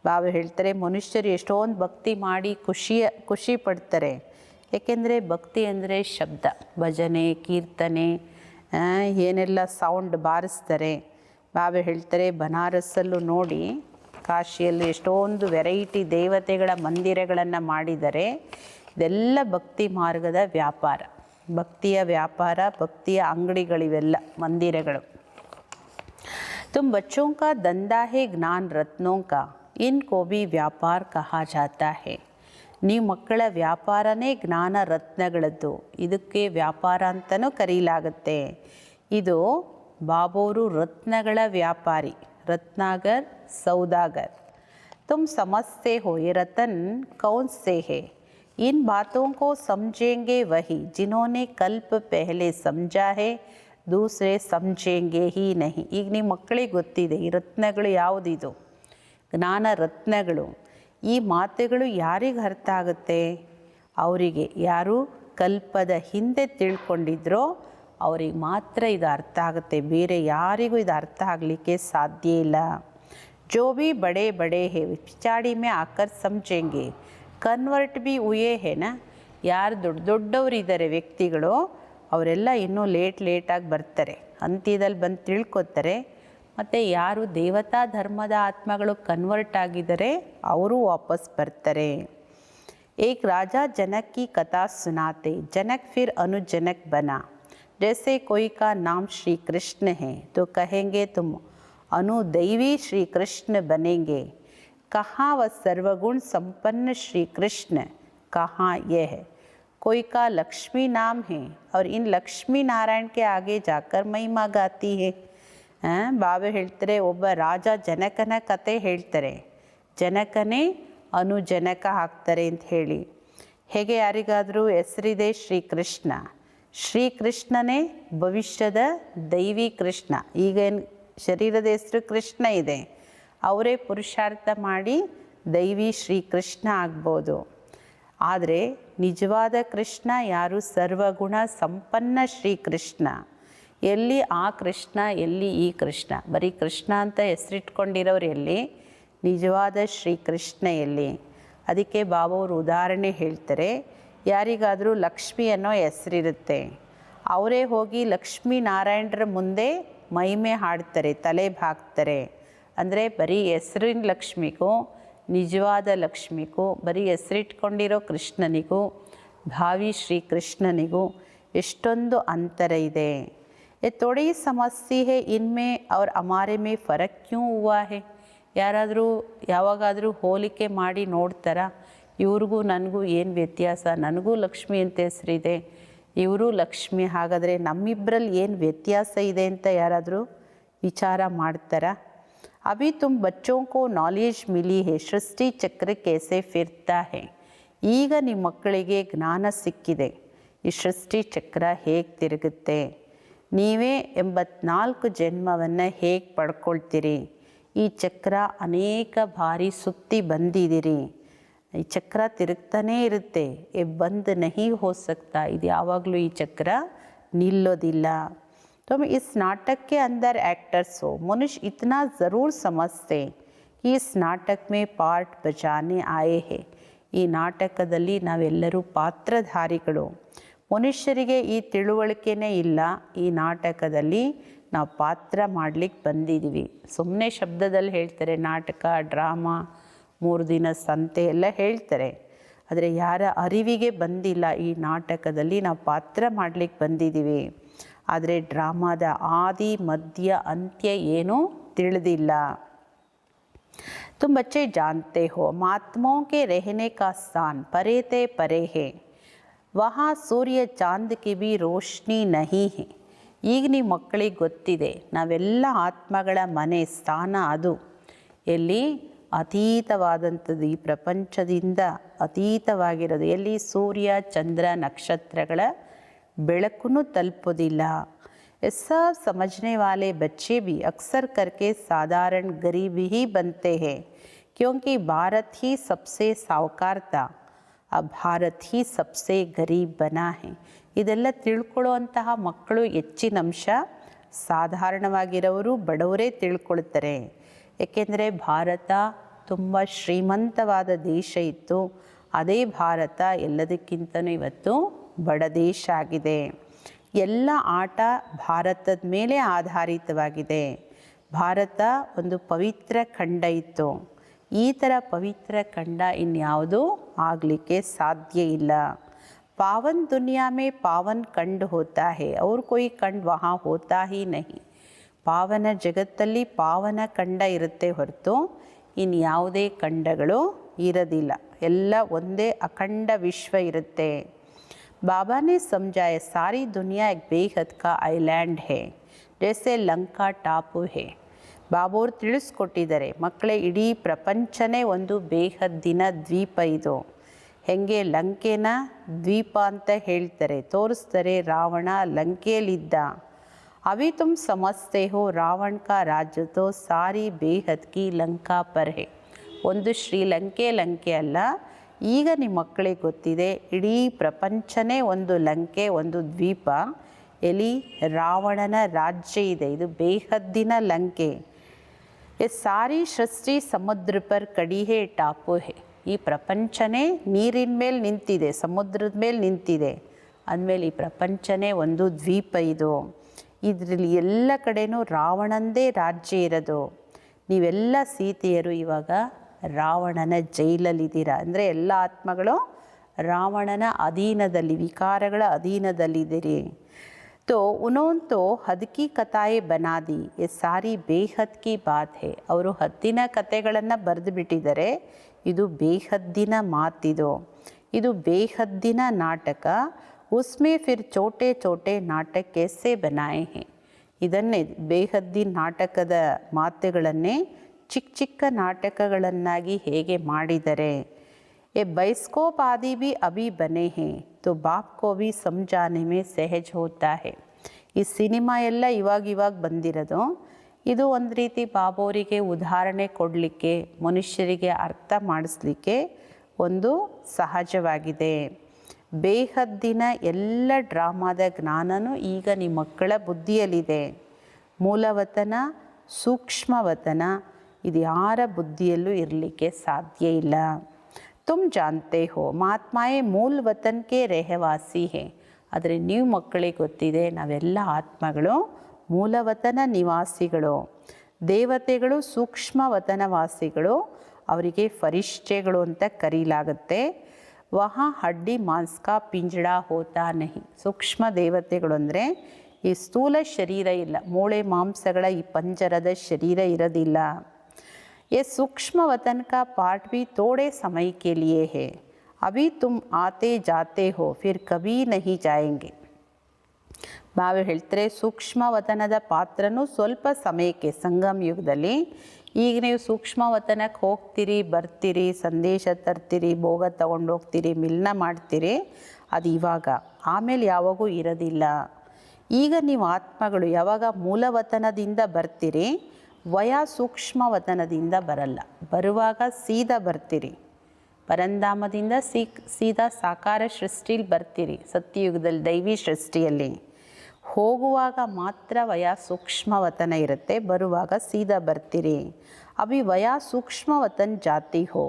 ಬಾಬಾ ಹೇಳ್ತಾರೆ, ಮನುಷ್ಯರು ಎಷ್ಟೊಂದು ಭಕ್ತಿ ಮಾಡಿ ಖುಷಿ ಪಡ್ತಾರೆ. ಏಕೆಂದರೆ ಭಕ್ತಿ ಅಂದರೆ ಶಬ್ದ, ಭಜನೆ, ಕೀರ್ತನೆ, ಏನೆಲ್ಲ ಸೌಂಡ್ ಬಾರಿಸ್ತಾರೆ. ಬಾಬಾ ಹೇಳ್ತಾರೆ, ಬನಾರಸ್ಸಲ್ಲೂ ನೋಡಿ, ಕಾಶಿಯಲ್ಲಿ ಎಷ್ಟೊಂದು ವೆರೈಟಿ ದೇವತೆಗಳ ಮಂದಿರಗಳನ್ನು ಮಾಡಿದ್ದಾರೆ. ಇದೆಲ್ಲ ಭಕ್ತಿ ಮಾರ್ಗದ ವ್ಯಾಪಾರ, ಭಕ್ತಿಯ ವ್ಯಾಪಾರ, ಭಕ್ತಿಯ ಅಂಗಡಿಗಳಿವೆಲ್ಲ ಮಂದಿರಗಳು. तुम बच्चों का धंधा है ज्ञान रत्नों का, इनको भी व्यापार कहा जाता है. ನೀವು ಮಕ್ಕಳ ವ್ಯಾಪಾರನೇ ಜ್ಞಾನ ರತ್ನಗಳದ್ದು, ಇದಕ್ಕೆ ವ್ಯಾಪಾರ ಅಂತಲೂ ಕರೀಲಾಗುತ್ತೆ. ಇದು ಬಾಬೋರು ರತ್ನಗಳ ವ್ಯಾಪಾರಿ, रत्नागर सौदागर. तुम समझते हो ये रतन कौन से है. इन बातों को समझेंगे वही जिन्होंने कल्प पहले समझा है, दूसरे समझेंगे ही नहीं. ಈಗ ನಿಮ್ಮ ಮಕ್ಕಳಿಗೆ ಗೊತ್ತಿದೆ ಈ ರತ್ನಗಳು ಯಾವುದಿದು, ಜ್ಞಾನ ರತ್ನಗಳು. ಈ ಮಾತುಗಳು ಯಾರಿಗೆ ಅರ್ಥ ಆಗುತ್ತೆ, ಅವರಿಗೆ ಯಾರು ಕಲ್ಪದ ಹಿಂದೆ ತಿಳ್ಕೊಂಡಿದ್ರೋ ಅವ್ರಿಗೆ ಮಾತ್ರ ಇದು ಅರ್ಥ ಆಗುತ್ತೆ, ಬೇರೆ ಯಾರಿಗೂ ಇದು ಅರ್ಥ ಆಗಲಿಕ್ಕೆ ಸಾಧ್ಯ ಇಲ್ಲ. जो भी बड़े बड़े है पिछाड़ी में आकर समझेंगे, ಕನ್ವರ್ಟ್ ಬಿ ಹುಯೇ ಹೇನ. ಯಾರು ದೊಡ್ಡ ದೊಡ್ಡವರಿದ್ದಾರೆ ವ್ಯಕ್ತಿಗಳು, ಅವರೆಲ್ಲ ಇನ್ನೂ ಲೇಟಾಗಿ ಬರ್ತಾರೆ, ಅಂತ್ಯದಲ್ಲಿ ಬಂದು ತಿಳ್ಕೊತಾರೆ. ಮತ್ತು ಯಾರು ದೇವತಾ ಧರ್ಮದ ಆತ್ಮಗಳು ಕನ್ವರ್ಟ್ ಆಗಿದ್ದಾರೆ ಅವರು ವಾಪಸ್ ಬರ್ತಾರೆ. एक राजा जनक की कथा सुनाते, जनक फिर अनुजनक बना. जैसे कोई का नाम श्री कृष्ण है तो कहेंगे तुम अनुदैवी श्री कृष्ण बनेंगे. कहाँ वह सर्वगुण संपन्न श्री कृष्ण, कहाँ यह है. कोई का लक्ष्मी नाम है और इन लक्ष्मी नारायण के आगे जाकर महिमा गाती है. ಬಾಬಾ ಹೇಳ್ತಾರೆ, ಒಬ್ಬ ರಾಜ ಜನಕನ ಕತೆ ಹೇಳ್ತಾರೆ, ಜನಕನೇ ಅನುಜನಕ ಆಗ್ತಾರೆ ಅಂತ ಹೇಳಿ. ಹೇಗೆ ಯಾರಿಗಾದರೂ ಹೆಸರಿದೆ ಶ್ರೀಕೃಷ್ಣ, ಶ್ರೀಕೃಷ್ಣನೇ ಭವಿಷ್ಯದ ದೈವಿ ಕೃಷ್ಣ. ಈಗ ಶರೀರದ ಹೆಸರು ಕೃಷ್ಣ ಇದೆ, ಅವರೇ ಪುರುಷಾರ್ಥ ಮಾಡಿ ದೈವಿ ಶ್ರೀಕೃಷ್ಣ ಆಗ್ಬೋದು. ಆದರೆ ನಿಜವಾದ ಕೃಷ್ಣ ಯಾರು, ಸರ್ವಗುಣ ಸಂಪನ್ನ ಶ್ರೀಕೃಷ್ಣ. ಎಲ್ಲಿ ಆ ಕೃಷ್ಣ, ಎಲ್ಲಿ ಈ ಕೃಷ್ಣ, ಬರೀ ಕೃಷ್ಣ ಅಂತ ಹೆಸರಿಟ್ಕೊಂಡಿರೋರು ಎಲ್ಲಿ, ನಿಜವಾದ ಶ್ರೀಕೃಷ್ಣ ಎಲ್ಲಿ. ಅದಕ್ಕೆ ಬಾಬಾವರು ಉದಾಹರಣೆ ಹೇಳ್ತಾರೆ, ಯಾರಿಗಾದರೂ ಲಕ್ಷ್ಮಿ ಅನ್ನೋ ಹೆಸರಿರುತ್ತೆ, ಅವರೇ ಹೋಗಿ ಲಕ್ಷ್ಮೀ ನಾರಾಯಣರ ಮುಂದೆ ಮಹಿಮೆ ಹಾಡ್ತಾರೆ, ತಲೆ ಬಾಗ್ತಾರೆ. ಅಂದರೆ ಬರೀ ಹೆಸರಿನ ಲಕ್ಷ್ಮಿಗೂ ನಿಜವಾದ ಲಕ್ಷ್ಮಿಗೂ, ಬರೀ ಹೆಸರಿಟ್ಕೊಂಡಿರೋ ಕೃಷ್ಣನಿಗೂ ಭಾವಿ ಶ್ರೀಕೃಷ್ಣನಿಗೂ ಎಷ್ಟೊಂದು ಅಂತರ ಇದೆ. ये थोड़ी समस्या है इनमें और हमारे में फ़र्क क्यों हुआ है. ಯಾರಾದರೂ ಯಾವಾಗಾದರೂ ಹೋಲಿಕೆ ಮಾಡಿ ನೋಡ್ತಾರ, ಇವ್ರಿಗೂ ನನಗೂ ಏನು ವ್ಯತ್ಯಾಸ, ನನಗೂ ಲಕ್ಷ್ಮಿ ಅಂತ ಹೆಸರಿದೆ, ಇವರು ಲಕ್ಷ್ಮಿ, ಹಾಗಾದರೆ ನಮ್ಮಿಬ್ಬರಲ್ಲಿ ಏನು ವ್ಯತ್ಯಾಸ ಇದೆ ಅಂತ ಯಾರಾದರೂ ವಿಚಾರ ಮಾಡ್ತಾರ. अभी तुम बच्चों को नॉलेज मिली है सृष्टि चक्र कैसे फिरता है. ಈಗ ನಿಮ್ಮ ಮಕ್ಕಳಿಗೆ ಜ್ಞಾನ ಸಿಕ್ಕಿದೆ, ಈ ಸೃಷ್ಟಿ ಚಕ್ರ ಹೇಗೆ ತಿರುಗುತ್ತೆ, ನೀವೇ 84 ಜನ್ಮವನ್ನು ಹೇಗೆ ಪಡ್ಕೊಳ್ತೀರಿ, ಈ ಚಕ್ರ ಅನೇಕ ಬಾರಿ ಸುತ್ತಿ ಬಂದಿದ್ದೀರಿ, ಈ ಚಕ್ರ ತಿರುಗ್ತಾನೇ ಇರುತ್ತೆ, ಬಂದ್ ನಹಿ ಹೋ ಸಕ್ತಾ, ಇದು ಯಾವಾಗಲೂ ಈ ಚಕ್ರ ನಿಲ್ಲೋದಿಲ್ಲ. तुम इस नाटक के अंदर एक्टर्स हो, मनुष्य इतना ज़रूर समझते कि इस नाटक में पार्ट बजाने आए हैं. ಈ ನಾಟಕದಲ್ಲಿ ನಾವೆಲ್ಲರೂ ಪಾತ್ರಧಾರಿಗಳು. ಮನುಷ್ಯರಿಗೆ ಈ ತಿಳುವಳಿಕೆನೇ ಇಲ್ಲ, ಈ ನಾಟಕದಲ್ಲಿ ನಾವು ಪಾತ್ರ ಮಾಡಲಿಕ್ಕೆ ಬಂದಿದ್ದೀವಿ. ಸುಮ್ಮನೆ ಶಬ್ದದಲ್ಲಿ ಹೇಳ್ತಾರೆ ನಾಟಕ, ಡ್ರಾಮಾ, 3 ದಿನ ಸಂತೆ ಎಲ್ಲ ಹೇಳ್ತಾರೆ, ಆದರೆ ಯಾರ ಅರಿವಿಗೆ ಬಂದಿಲ್ಲ ಈ ನಾಟಕದಲ್ಲಿ ನಾವು ಪಾತ್ರ ಮಾಡಲಿಕ್ಕೆ ಬಂದಿದ್ದೀವಿ. ಆದರೆ ಡ್ರಾಮಾದ ಆದಿ ಮಧ್ಯ ಅಂತ್ಯ ಏನೂ ತಿಳಿದಿಲ್ಲ. तुम बच्चे जानते हो महात्माओं के रहने का स्थान परे ते परे है, वहाँ सूर्य चांद की भी रोशनी नहीं है. ಈಗ ನೀವು ಮಕ್ಕಳಿಗೆ ಗೊತ್ತಿದೆ ನಾವೆಲ್ಲ ಆತ್ಮಗಳ ಮನೆ ಸ್ಥಾನ ಅದು ಎಲ್ಲಿ ಅತೀತವಾದಂಥದ್ದು, ಈ ಪ್ರಪಂಚದಿಂದ ಅತೀತವಾಗಿರೋದು, ಎಲ್ಲಿ ಸೂರ್ಯ ಚಂದ್ರ ನಕ್ಷತ್ರಗಳ ಬೆಳಕನ್ನು ತಲುಪೋದಿಲ್ಲ. ऐसा समझने वाले बच्चे भी अक्सर करके साधारण गरीब ही बनते हैं, क्योंकि भारत ही सबसे साहूकार था, अब भारत ही सबसे गरीब बना है. ಇದೆಲ್ಲ ತಿಳ್ಕೊಳ್ಳುವಂತಹ ಮಕ್ಕಳು ಹೆಚ್ಚಿನ ಅಂಶ ಸಾಧಾರಣವಾಗಿರೋರು, ಬಡವರೇ ತಿಳ್ಕೊಳ್ತಾರೆ. ಏಕೆಂದರೆ ಭಾರತ ತುಂಬ ಶ್ರೀಮಂತವಾದ ದೇಶ ಇತ್ತು, ಅದೇ ಭಾರತ ಎಲ್ಲದಕ್ಕಿಂತನೂ ಇವತ್ತು ಬಡ ದೇಶ ಆಗಿದೆ. ಎಲ್ಲ ಆಟ ಭಾರತದ ಮೇಲೆ ಆಧಾರಿತವಾಗಿದೆ. ಭಾರತ ಒಂದು ಪವಿತ್ರ ಖಂಡ ಇತ್ತು, ಈ ಥರ ಪವಿತ್ರ ಖಂಡ ಇನ್ಯಾವುದೂ ಆಗಲಿಕ್ಕೆ ಸಾಧ್ಯ ಇಲ್ಲ. ಪಾವನ್ ದುನಿಯಾ ಮೇ ಪಾವನ್ ಖಂಡ್ ಹೋತಾ ಹೇ ಅವ್ರ ಕೊಯ್ ಖಂಡ್ ವಹಾ ಹೋತಾ ಹಿ ನಹಿ. ಪಾವನ ಜಗತ್ತಲ್ಲಿ ಪಾವನ ಖಂಡ ಇರುತ್ತೆ ಹೊರತು ಇನ್ಯಾವುದೇ ಖಂಡಗಳು ಇರೋದಿಲ್ಲ, ಎಲ್ಲ ಒಂದೇ ಅಖಂಡ ವಿಶ್ವ ಇರುತ್ತೆ. बाबा ने समझाया सारी दुनिया एक बेहद का आइलैंड है, जैसे ಲಂಕಾ ಟಾಪು है. ಬಾಬೋರು ತಿಳಿಸ್ಕೊಟ್ಟಿದ್ದಾರೆ, ಮಕ್ಕಳೇ ಇಡೀ ಪ್ರಪಂಚನೇ ಒಂದು ಬೇಹದ್ದಿನ ದ್ವೀಪ ಇದು. ಹೆಂಗೆ ಲಂಕೆನ ದ್ವೀಪ ಅಂತ ಹೇಳ್ತಾರೆ, ತೋರಿಸ್ತಾರೆ. ರಾವಣ ಲಂಕೆಯಲ್ಲಿದ್ದ. ಅವಿ ತುಮ್ ಸಮಜ್ತೆ ಹೋ ರಾವಣ ಕಾ ರಾಜ್ಯ ತೋ ಸಾರಿ ಬೇಹದ್ ಕಿ ಲಂಕಾ ಪರ್ ಹೇ. ಒಂದು ಶ್ರೀಲಂಕೆ ಲಂಕೆ ಅಲ್ಲ, ಈಗ ನಿಮ್ಮ ಮಕ್ಕಳಿಗೆ ಗೊತ್ತಿದೆ ಇಡೀ ಪ್ರಪಂಚನೇ ಒಂದು ಲಂಕೆ, ಒಂದು ದ್ವೀಪ, ಎಲ್ಲಿ ರಾವಣನ ರಾಜ್ಯ ಇದೆ, ಇದು ಬೇಹದ್ದಿನ ಲಂಕೆ. ಎ ಸಾರಿ ಸೃಷ್ಟಿ ಸಮುದ್ರ ಪರ್ ಕಡಿ ಹೇ ಟಾಪು ಹೇ. ಈ ಪ್ರಪಂಚನೇ ನೀರಿನ ಮೇಲೆ ನಿಂತಿದೆ, ಸಮುದ್ರದ ಮೇಲೆ ನಿಂತಿದೆ ಅಂದಮೇಲೆ ಈ ಪ್ರಪಂಚನೇ ಒಂದು ದ್ವೀಪ ಇದು. ಇದರಲ್ಲಿ ಎಲ್ಲ ಕಡೆನೂ ರಾವಣಂದೇ ರಾಜ್ಯ ಇರೋದು. ನೀವೆಲ್ಲ ಸೀತೆಯರು ಇವಾಗ ರಾವಣನ ಜೈಲಲ್ಲಿದ್ದೀರಾ, ಅಂದರೆ ಎಲ್ಲ ಆತ್ಮಗಳು ರಾವಣನ ಅಧೀನದಲ್ಲಿ, ವಿಕಾರಗಳ ಅಧೀನದಲ್ಲಿದ್ದೀರಿ. तो उन्होंने तो हद की कथाएँ बना दी, ये सारी ಬೇಹದ್ ಕಿ ಬಾತ್ ಹೇ. ಅವರು ಹದ್ದಿನ ಕಥೆಗಳನ್ನು ಬರೆದು ಬಿಟ್ಟಿದ್ದಾರೆ, ಇದು ಬೇಹದ್ದಿನ ಮಾತಿದು, ಇದು ಬೇಹದ್ದಿನ ನಾಟಕ. ಉಸ್ಮೇ ಫಿರ್ ಚೋಟೆ ಚೋಟೆ ನಾಟಕ कैसे बनाए हैं. ಇದನ್ನೇ ಬೇಹದ್ದಿನ ನಾಟಕದ ಮಾತುಗಳನ್ನೇ ಚಿಕ್ಕ ಚಿಕ್ಕ ನಾಟಕಗಳನ್ನಾಗಿ ಹೇಗೆ ಮಾಡಿದ್ದಾರೆ. ये बाइस्कोप आदि भी अभी बने हैं, तो बाप को भी समझाने में सहज होता है. ಈ ಸಿನಿಮಾ ಎಲ್ಲ ಇವಾಗ ಬಂದಿರೋದು, ಇದು ಒಂದು ರೀತಿ ಬಾಬೋರಿಗೆ ಉದಾಹರಣೆ ಕೊಡಲಿಕ್ಕೆ, ಮನುಷ್ಯರಿಗೆ ಅರ್ಥ ಮಾಡಿಸ್ಲಿಕ್ಕೆ ಒಂದು ಸಹಜವಾಗಿದೆ. ಬೇಹದ್ದಿನ ಎಲ್ಲ ಡ್ರಾಮಾದ ಜ್ಞಾನನೂ ಈಗ ನಿಮ್ಮ ಮಕ್ಕಳ ಬುದ್ಧಿಯಲ್ಲಿದೆ. ಮೂಲವತನ, ಸೂಕ್ಷ್ಮವತನ ಇದು ಯಾರ ಬುದ್ಧಿಯಲ್ಲೂ ಇರಲಿಕ್ಕೆ ಸಾಧ್ಯ ಇಲ್ಲ. ತುಮ್ ಜಾನ್ತೆ ಹೋ ಮಹಾತ್ಮಾಯೇ ಮೂಲ ವತನ್ ಕೆ ರೆಹವಾಸಿ ಹೇ. ಆದರೆ ನೀವು ಮಕ್ಕಳಿಗೆ ಗೊತ್ತಿದೆ ನಾವೆಲ್ಲ ಆತ್ಮಗಳು ಮೂಲವತನ ನಿವಾಸಿಗಳು. ದೇವತೆಗಳು ಸೂಕ್ಷ್ಮ ವತನವಾಸಿಗಳು, ಅವರಿಗೆ ಫರಿಷ್ಠೆಗಳು ಅಂತ ಕರೀಲಾಗುತ್ತೆ. ವಹಾ ಹಡ್ಡಿ ಮಾಂಸ ಕಾ ಪಿಂಜಡಾ ಹೋತಾ ನಹಿ. ಸೂಕ್ಷ್ಮ ದೇವತೆಗಳು ಅಂದರೆ ಈ ಸ್ಥೂಲ ಶರೀರ ಇಲ್ಲ, ಮೂಳೆ ಮಾಂಸಗಳ ಈ ಪಂಜರದ ಶರೀರ ಇರೋದಿಲ್ಲ. ये सूक्ष्म वतन का पार्ट भी थोड़े समय के लिए है, अभी तुम आते जाते हो फिर कभी नहीं जाएंगे. ಬಾಬಾ ಹೇಳ್ತಾರೆ ಸೂಕ್ಷ್ಮವತನದ ಪಾತ್ರನೂ ಸ್ವಲ್ಪ ಸಮಯಕ್ಕೆ ಸಂಗಮ ಯುಗದಲ್ಲಿ. ಈಗ ನೀವು ಸೂಕ್ಷ್ಮವತನಕ್ಕೆ ಹೋಗ್ತೀರಿ, ಬರ್ತೀರಿ, ಸಂದೇಶ ತರ್ತೀರಿ, ಭೋಗ ತಗೊಂಡೋಗ್ತೀರಿ, ಮಿಲನ ಮಾಡ್ತೀರಿ, ಅದು ಇವಾಗ. ಆಮೇಲೆ ಯಾವಾಗೂ ಇರೋದಿಲ್ಲ. ಈಗ ನೀವು ಆತ್ಮಗಳು ಯಾವಾಗ ಮೂಲವತನದಿಂದ ಬರ್ತೀರಿ, ಸೂಕ್ಷ್ಮವತನದಿಂದ ಬರಲ್ಲ. ಬರುವಾಗ ಸೀದಾ ಬರ್ತೀರಿ, ಪರಂಧಾಮದಿಂದ ಸೀದಾ ಸಾಕಾರ ಸೃಷ್ಟಿಲಿ ಬರ್ತೀರಿ, ಸತ್ಯಯುಗದಲ್ಲಿ ದೈವಿ ಸೃಷ್ಟಿಯಲ್ಲಿ. ಹೋಗುವಾಗ ಮಾತ್ರ ಸೂಕ್ಷ್ಮವತನ ಇರುತ್ತೆ, ಬರುವಾಗ ಸೀದಾ ಬರ್ತೀರಿ. ಅಭಿ सूक्ष्मवतन जाती हो,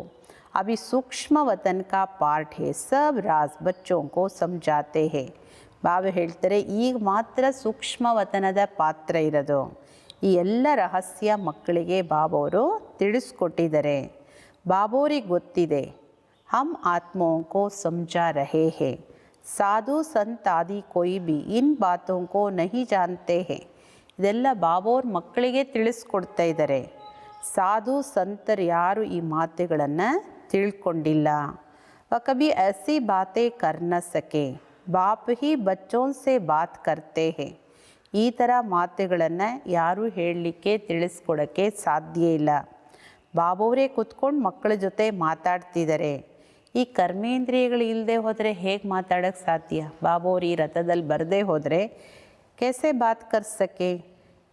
अभी सूक्ष्मवतन का पार्ट है, सब राज बच्चों को समझाते हैं. ಬಾಬಾ ಹೇಳ್ತಾರೆ ಈಗ ಮಾತ್ರ ಸೂಕ್ಷ್ಮವತನದ ಪಾತ್ರ ಇರೋದು. ಈ ಎಲ್ಲ ರಹಸ್ಯ ಮಕ್ಕಳಿಗೆ ಬಾಬವರು ತಿಳಿಸ್ಕೊಟ್ಟಿದ್ದಾರೆ. ಬಾಬೋರಿಗೆ ಗೊತ್ತಿದೆ. ಹಮ್ ಆತ್ಮೋं को समझा रहे हैं, साधु संत आदि कोई भी इन बातों को नहीं जानते हैं. ಇದೆಲ್ಲ ಬಾಬೋರ್ ಮಕ್ಕಳಿಗೆ ತಿಳಿಸ್ಕೊಡ್ತಾ ಇದ್ದಾರೆ. ಸಾಧು ಸಂತರು ಯಾರು ಈ ಮಾತುಗಳನ್ನು ತಿಳ್ಕೊಂಡಿಲ್ಲ. ಕಭಿ ಐಸಿ ಬಾತೆ ಕರ್ನ ಸಕೆ, ಬಾಪ್ ಹಿ ಬಚ್ಚೋನ್ ಸೆ ಬಾತ್ ಕರ್ತೆ ಹೇ. ಈ ಥರ ಮಾತುಗಳನ್ನು ಯಾರೂ ಹೇಳಲಿಕ್ಕೆ ತಿಳಿಸ್ಕೊಡೋಕ್ಕೆ ಸಾಧ್ಯ ಇಲ್ಲ. ಬಾಬೋರೇ ಕೂತ್ಕೊಂಡು ಮಕ್ಕಳ ಜೊತೆ ಮಾತಾಡ್ತಿದ್ದಾರೆ. ಈ ಕರ್ಮೇಂದ್ರಿಯಗಳು ಇಲ್ಲದೆ ಹೋದರೆ ಹೇಗೆ ಮಾತಾಡೋಕ್ಕೆ ಸಾಧ್ಯ? ಬಾಬೋರು ಈ ರಥದಲ್ಲಿ ಬರದೇ ಹೋದರೆ कैसे बात कर सके.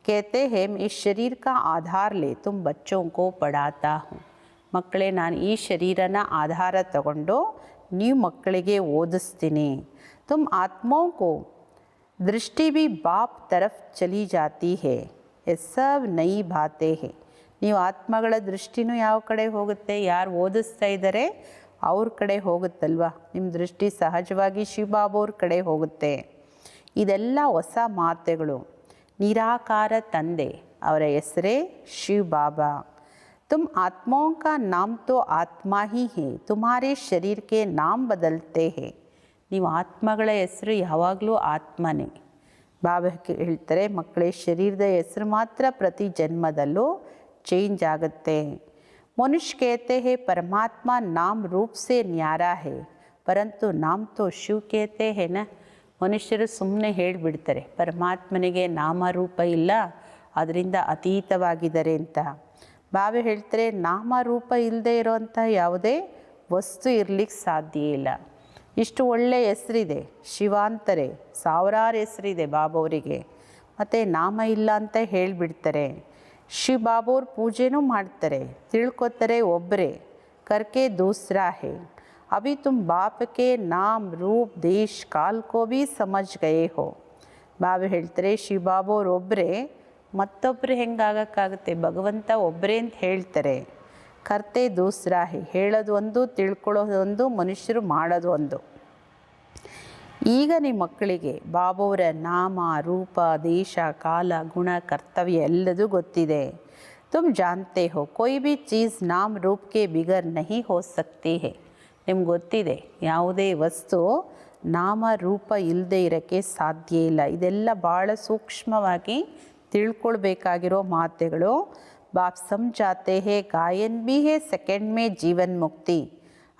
कहते हैं मैं इस शरीर का आधार ले तुम बच्चों को पढ़ाता हूँ. ಮಕ್ಕಳೇ, ನಾನು ಈ ಶರೀರನ ಆಧಾರ ತಗೊಂಡು ನೀವು ಮಕ್ಕಳಿಗೆ ಓದಿಸ್ತೀನಿ. तुम आत्माओं को दृष्टि भी बाप तरफ चली जाती है, ये सब नई बातें हैं. ನೀವು ಆತ್ಮಗಳ ದೃಷ್ಟಿನೂ ಯಾವ ಕಡೆ ಹೋಗುತ್ತೆ? ಯಾರು ಓದಿಸ್ತಾ ಇದ್ದಾರೆ ಅವ್ರ ಕಡೆ ಹೋಗುತ್ತಲ್ವ. ನಿಮ್ಮ ದೃಷ್ಟಿ ಸಹಜವಾಗಿ ಶಿವಬಾಬೋರ ಕಡೆ ಹೋಗುತ್ತೆ. ಇದೆಲ್ಲ ಹೊಸ ಮಾತುಗಳು. ನಿರಾಕಾರ ತಂದೆ, ಅವರ ಹೆಸರೇ ಶಿವ ಬಾಬಾ. तुम आत्माओं का नाम तो आत्मा ही है, तुम्हारे शरीर के नाम बदलते हैं. ನೀವು ಆತ್ಮಗಳ ಹೆಸರು ಯಾವಾಗಲೂ ಆತ್ಮನೇ. ಬಾಬಾ ಹೇಳ್ತಾರೆ ಮಕ್ಕಳೇ, ಶರೀರದ ಹೆಸರು ಮಾತ್ರ ಪ್ರತಿ ಜನ್ಮದಲ್ಲೂ ಚೇಂಜ್ ಆಗುತ್ತೆ. मनुष्य कहते हैं परमात्मा नाम रूप से न्यारा है, परंतु नाम तो शिव कहते हैं ना. ಮನುಷ್ಯರು ಸುಮ್ಮನೆ ಹೇಳಿಬಿಡ್ತಾರೆ ಪರಮಾತ್ಮನಿಗೆ ನಾಮರೂಪ ಇಲ್ಲ, ಅದರಿಂದ ಅತೀತವಾಗಿದ್ದಾರೆ ಅಂತ. ಬಾಬಾ ಹೇಳ್ತಾರೆ ನಾಮರೂಪ ಇಲ್ಲದೆ ಇರೋವಂಥ ಯಾವುದೇ ವಸ್ತು ಇರಲಿಕ್ಕೆ ಸಾಧ್ಯ ಇಲ್ಲ. ಇಷ್ಟು ಒಳ್ಳೆಯ ಹೆಸರಿದೆ, ಶಿವಾಂತರೆ ಸಾವಿರಾರು ಹೆಸರಿದೆ ಬಾಬೋರಿಗೆ, ಮತ್ತು ನಾಮ ಇಲ್ಲ ಅಂತ ಹೇಳಿಬಿಡ್ತಾರೆ. ಶಿವ ಬಾಬೋರ್ ಪೂಜೆನೂ ಮಾಡ್ತಾರೆ, ತಿಳ್ಕೊತಾರೆ ಒಬ್ಬರೇ, ಕರ್ಕೆ ದೂಸರಾ ಹೇ. अभी तुम बाप के नाम रूप देश काल को भी समझ गए हो. ಬಾಬಾ ಹೇಳ್ತಾರೆ ಶಿವಬಾಬೋರ್ ಒಬ್ಬರೇ, ಮತ್ತೊಬ್ಬರು ಹೆಂಗಾಗಕ್ಕಾಗುತ್ತೆ? ಭಗವಂತ ಒಬ್ಬರೇ ಅಂತ ಹೇಳ್ತಾರೆ. ಕರ್ತೆ ದೂಸರಾ ಹೇ, ಹೇಳೋದು ಒಂದು, ತಿಳ್ಕೊಳ್ಳೋದು ಒಂದು, ಮನುಷ್ಯರು ಮಾಡೋದು ಒಂದು. ಈಗ ನಿಮ್ಮ ಮಕ್ಕಳಿಗೆ ಬಾಬೋರ ನಾಮ ರೂಪ ದೇಶ ಕಾಲ ಗುಣ ಕರ್ತವ್ಯ ಎಲ್ಲದೂ ಗೊತ್ತಿದೆ. तुम जानते हो कोई भी चीज़ नाम रूप के बिगर नहीं हो सकती है. ನಿಮ್ಗೆ ಗೊತ್ತಿದೆ ಯಾವುದೇ ವಸ್ತು ನಾಮ ರೂಪ ಇಲ್ಲದೆ ಇರೋಕ್ಕೆ ಸಾಧ್ಯ ಇಲ್ಲ. ಇದೆಲ್ಲ ಭಾಳ ಸೂಕ್ಷ್ಮವಾಗಿ ತಿಳ್ಕೊಳ್ಬೇಕಾಗಿರೋ ಮಾತುಗಳು. ಬಾಪ್ ಸಮझाते हैं गायन भी है सेकंड में जीवन मुक्ति,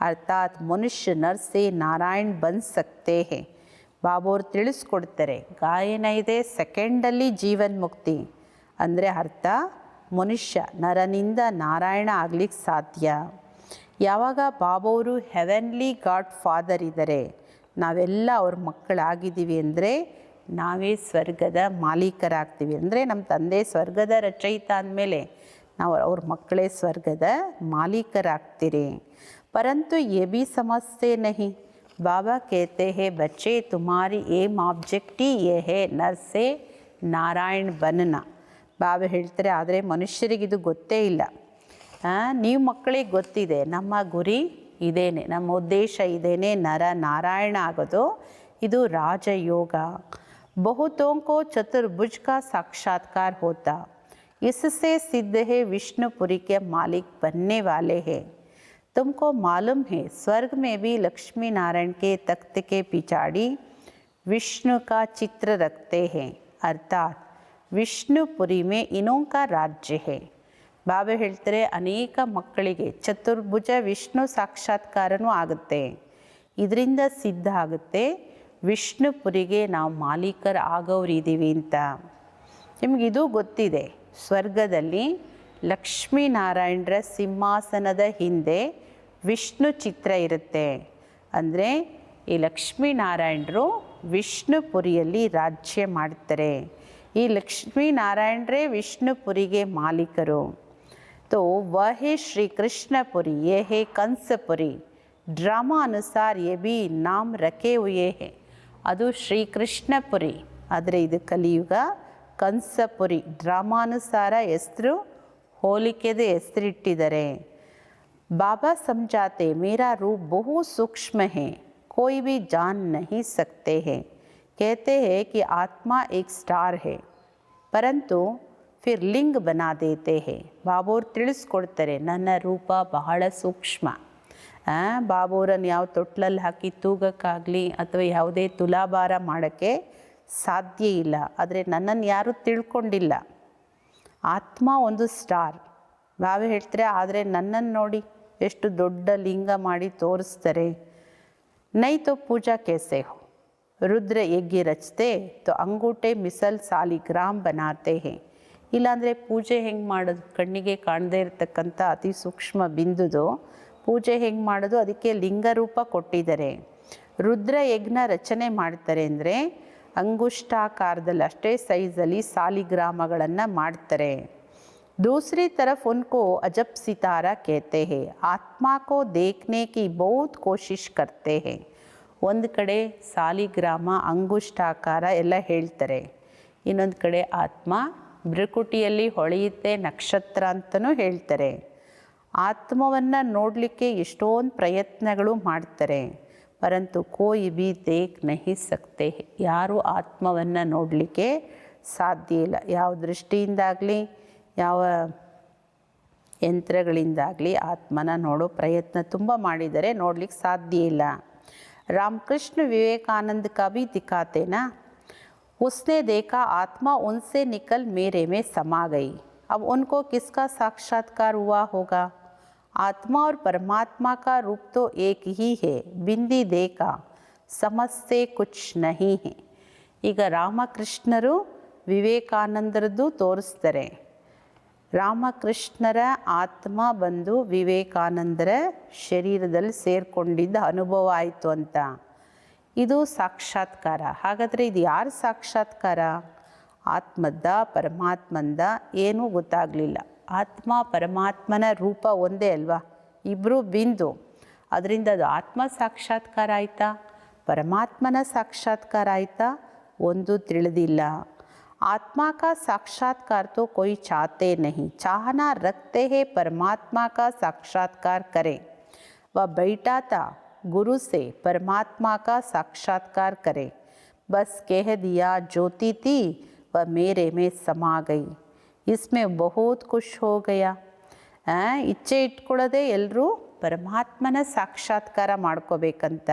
अर्थात मनुष्य नर से नारायण बन सकते हैं. ಬಾಬೋರು ತಿಳಿಸ್ಕೊಡ್ತಾರೆ ಗಾಯನ ಇದೆ, ಸೆಕೆಂಡಲ್ಲಿ ಜೀವನ್ ಮುಕ್ತಿ ಅಂದರೆ ಅರ್ಥ ಮನುಷ್ಯ ನರನಿಂದ ನಾರಾಯಣ ಆಗ್ಲಿಕ್ಕೆ ಸಾಧ್ಯ. ಯಾವಾಗ ಬಾಬೋರು ಹೆವೆನ್ಲಿ ಗಾಡ್ ಫಾದರ್ ಇದ್ದಾರೆ, ನಾವೆಲ್ಲ ಅವ್ರ ಮಕ್ಕಳಾಗಿದ್ದೀವಿ ಅಂದರೆ ನಾವೇ ಸ್ವರ್ಗದ ಮಾಲೀಕರಾಗ್ತೀವಿ. ಅಂದರೆ ನಮ್ಮ ತಂದೆ ಸ್ವರ್ಗದ ರಚಯಿತ ಅಂದಮೇಲೆ ನಾವು ಅವ್ರ ಮಕ್ಕಳೇ ಸ್ವರ್ಗದ ಮಾಲೀಕರಾಗ್ತೀರಿ. ಪರಂತು ಯೇ ಭಿ ಸಮಸ್ಯೆ ನಹಿ. ಬಾಬಾ कहते हैं बच्चे तुम्हारी एम ऑब्जेक्ट ही ये है नर से नारायण बनना. ಬಾಬಾ ಹೇಳ್ತಾರೆ ಆದರೆ ಮನುಷ್ಯರಿಗಿದು ಗೊತ್ತೇ ಇಲ್ಲ. ನೀವು ಮಕ್ಕಳಿಗೆ ಗೊತ್ತಿದೆ ನಮ್ಮ ಗುರಿ ಇದೇನೆ, ನಮ್ಮ ಉದ್ದೇಶ ಇದೇನೆ, ನರ ನಾರಾಯಣ ಆಗೋದು. ಇದು ರಾಜಯೋಗ. ಬಹುತೋं को चतुर्भुज का साक्षात्कार होता, इससे सिद्ध है विष्णुपुरी के मालिक बनने वाले हैं. तुमको मालूम है स्वर्ग में भी लक्ष्मी नारायण के तख्त के पिछाड़ी विष्णु का चित्र रखते हैं, अर्थात विष्णुपुरी में इनों का राज्य है. ಬಾಬಾ ಹೇಳ್ತಾರೆ ಅನೇಕ ಮಕ್ಕಳಿಗೆ ಚತುರ್ಭುಜ ವಿಷ್ಣು ಸಾಕ್ಷಾತ್ಕಾರನೂ ಆಗುತ್ತೆ. ಇದರಿಂದ ಸಿದ್ಧ ಆಗುತ್ತೆ ವಿಷ್ಣುಪುರಿಗೆ ನಾವು ಮಾಲೀಕರಾಗೋರಿದ್ದೀವಿ ಅಂತ. ನಿಮಗಿದು ಗೊತ್ತಿದೆ, ಸ್ವರ್ಗದಲ್ಲಿ ಲಕ್ಷ್ಮೀನಾರಾಯಣರ ಸಿಂಹಾಸನದ ಹಿಂದೆ ವಿಷ್ಣು ಚಿತ್ರ ಇರುತ್ತೆ. ಅಂದರೆ ಈ ಲಕ್ಷ್ಮೀನಾರಾಯಣರು ವಿಷ್ಣುಪುರಿಯಲ್ಲಿ ರಾಜ್ಯ ಮಾಡ್ತಾರೆ. ಈ ಲಕ್ಷ್ಮೀನಾರಾಯಣರೇ ವಿಷ್ಣುಪುರಿಗೆ ಮಾಲೀಕರು. तो वह है श्री कृष्णपुरी, ये है कंसपुरी. ड्रामा अनुसार ये भी नाम रखे हुए हैं. ಅದು ಶ್ರೀಕೃಷ್ಣಪುರಿ, ಆದರೆ ಇದು ಕಲಿಯುಗ ಕಂಸಪುರಿ. ಡ್ರಾಮಾನುಸಾರ ಹೆಸರು ಹೋಲಿಕೆದ ಹೆಸರಿಟ್ಟಿದ್ದಾರೆ. बाबा समझाते मेरा रूप बहुत सूक्ष्म है, कोई भी जान नहीं सकते हैं. कहते हैं कि आत्मा एक स्टार है, परंतु फिर लिंग बना देते हैं. ಬಾಬೋರು ತಿಳಿಸ್ಕೊಡ್ತಾರೆ, ನನ್ನ ರೂಪ ಬಹಳ ಸೂಕ್ಷ್ಮ. ಬಾಬೋರನ್ನು ಯಾವ ತೊಟ್ಲಲ್ಲಿ ಹಾಕಿ ತೂಗಕ್ಕಾಗಲಿ ಅಥವಾ ಯಾವುದೇ ತುಲಾಭಾರ ಮಾಡೋಕ್ಕೆ ಸಾಧ್ಯ ಇಲ್ಲ. ಆದರೆ ನನ್ನನ್ನು ಯಾರೂ ತಿಳ್ಕೊಂಡಿಲ್ಲ. ಆತ್ಮ ಒಂದು ಸ್ಟಾರ್ ನಾವೇ ಹೇಳ್ತಾರೆ, ಆದರೆ ನನ್ನನ್ನು ನೋಡಿ ಎಷ್ಟು ದೊಡ್ಡ ಲಿಂಗ ಮಾಡಿ ತೋರಿಸ್ತಾರೆ. ನೈ ತೋ ಪೂಜಾ ಕೇಸೆ ಹೋ, ರುದ್ರ ಯಜ್ಞ ರಚತೆ ತೋ ಅಂಗೂಟೆ ಮಿಸಲ್ ಸಾಲಿಗ್ರಾಮ್ ಬನಾತೆ ಹೇ. ಇಲ್ಲಾಂದರೆ ಪೂಜೆ ಹೆಂಗೆ ಮಾಡೋದು? ಕಣ್ಣಿಗೆ ಕಾಣದೇ ಇರತಕ್ಕಂಥ ಅತಿ ಸೂಕ್ಷ್ಮ ಬಿಂದುದು ಪೂಜೆ ಹೆಂಗೆ ಮಾಡೋದು? ಅದಕ್ಕೆ ಲಿಂಗರೂಪ ಕೊಟ್ಟಿದ್ದಾರೆ. ರುದ್ರ ಯಜ್ಞ ರಚನೆ ಮಾಡ್ತಾರೆ ಅಂದರೆ ಅಂಗುಷ್ಟಾಕಾರದಲ್ಲಿ ಅಷ್ಟೇ ಸೈಜಲ್ಲಿ ಸಾಲಿಗ್ರಾಮಗಳನ್ನು ಮಾಡ್ತಾರೆ. दूसरी तरफ उनको अजब सितारा कहते हैं, आत्मा को देखने की बहुत कोशिश करते हैं. ಒಂದು ಕಡೆ ಸಾಲಿಗ್ರಾಮ ಅಂಗುಷ್ಟಾಕಾರ ಎಲ್ಲ ಹೇಳ್ತಾರೆ, ಇನ್ನೊಂದು ಕಡೆ ಆತ್ಮ ಭ್ರಕುಟಿಯಲ್ಲಿ ಹೊಳೆಯುತ್ತೆ ನಕ್ಷತ್ರ ಅಂತಲೂ ಹೇಳ್ತಾರೆ. ಆತ್ಮವನ್ನು ನೋಡಲಿಕ್ಕೆ ಎಷ್ಟೊಂದು ಪ್ರಯತ್ನಗಳು ಮಾಡ್ತಾರೆ. ಪರಂತು ಕೋಯಿ ಬಿ ದೇಖ್ ನಹಿ ಸಕ್ತೆ, ಯಾರೂ ಆತ್ಮವನ್ನು ನೋಡಲಿಕ್ಕೆ ಸಾಧ್ಯ ಇಲ್ಲ. ಯಾವ ದೃಷ್ಟಿಯಿಂದಾಗಲಿ ಯಾವ ಯಂತ್ರಗಳಿಂದಾಗಲಿ ಆತ್ಮನ ನೋಡೋ ಪ್ರಯತ್ನ ತುಂಬ ಮಾಡಿದರೆ ನೋಡಲಿಕ್ಕೆ ಸಾಧ್ಯ ಇಲ್ಲ. रामकृष्ण विवेकानंद का भी दिखाते ना, उसने देखा आत्मा उनसे निकल मेरे में समा गई. अब उनको किसका साक्षात्कार हुआ होगा? आत्मा और परमात्मा का रूप तो एक ही है, बिंदी देखा समझते कुछ नहीं है. ಈಗ ರಾಮಕೃಷ್ಣರು ವಿವೇಕಾನಂದರದ್ದು ತೋರಿಸ್ತಾರೆ. ರಾಮಕೃಷ್ಣರ ಆತ್ಮ ಬಂದು ವಿವೇಕಾನಂದರ ಶರೀರದಲ್ಲಿ ಸೇರಿಕೊಂಡಿದ್ದ ಅನುಭವ ಆಯಿತು ಅಂತ. ಇದು ಸಾಕ್ಷಾತ್ಕಾರ. ಹಾಗಾದರೆ ಇದು ಯಾರ ಸಾಕ್ಷಾತ್ಕಾರ? ಆತ್ಮದ್ದ ಪರಮಾತ್ಮಂದ? ಏನೂ ಗೊತ್ತಾಗಲಿಲ್ಲ. ಆತ್ಮ ಪರಮಾತ್ಮನ ರೂಪ ಒಂದೇ ಅಲ್ವಾ, ಇಬ್ಬರು ಬಿಂದು. ಅದರಿಂದ ಅದು ಆತ್ಮ ಸಾಕ್ಷಾತ್ಕಾರ ಆಯಿತಾ ಪರಮಾತ್ಮನ ಸಾಕ್ಷಾತ್ಕಾರ ಆಯಿತಾ? ಒಂದು ತಿಳಿದಿಲ್ಲ. आत्मा का साक्षात्कार तो कोई चाहते नहीं, चाहना रखते हैं परमात्मा का साक्षात्कार करें. वह बैठा था गुरु से परमात्मा का साक्षात्कार करे, बस कह दिया ज्योति थी वह मेरे में समा गई, इसमें बहुत खुश हो गया. ಇಚ್ಛೆ ಇಟ್ಕೊಳ್ಳೋದೇ ಎಲ್ಲರೂ ಪರಮಾತ್ಮನ ಸಾಕ್ಷಾತ್ಕಾರ ಮಾಡ್ಕೋಬೇಕಂತ.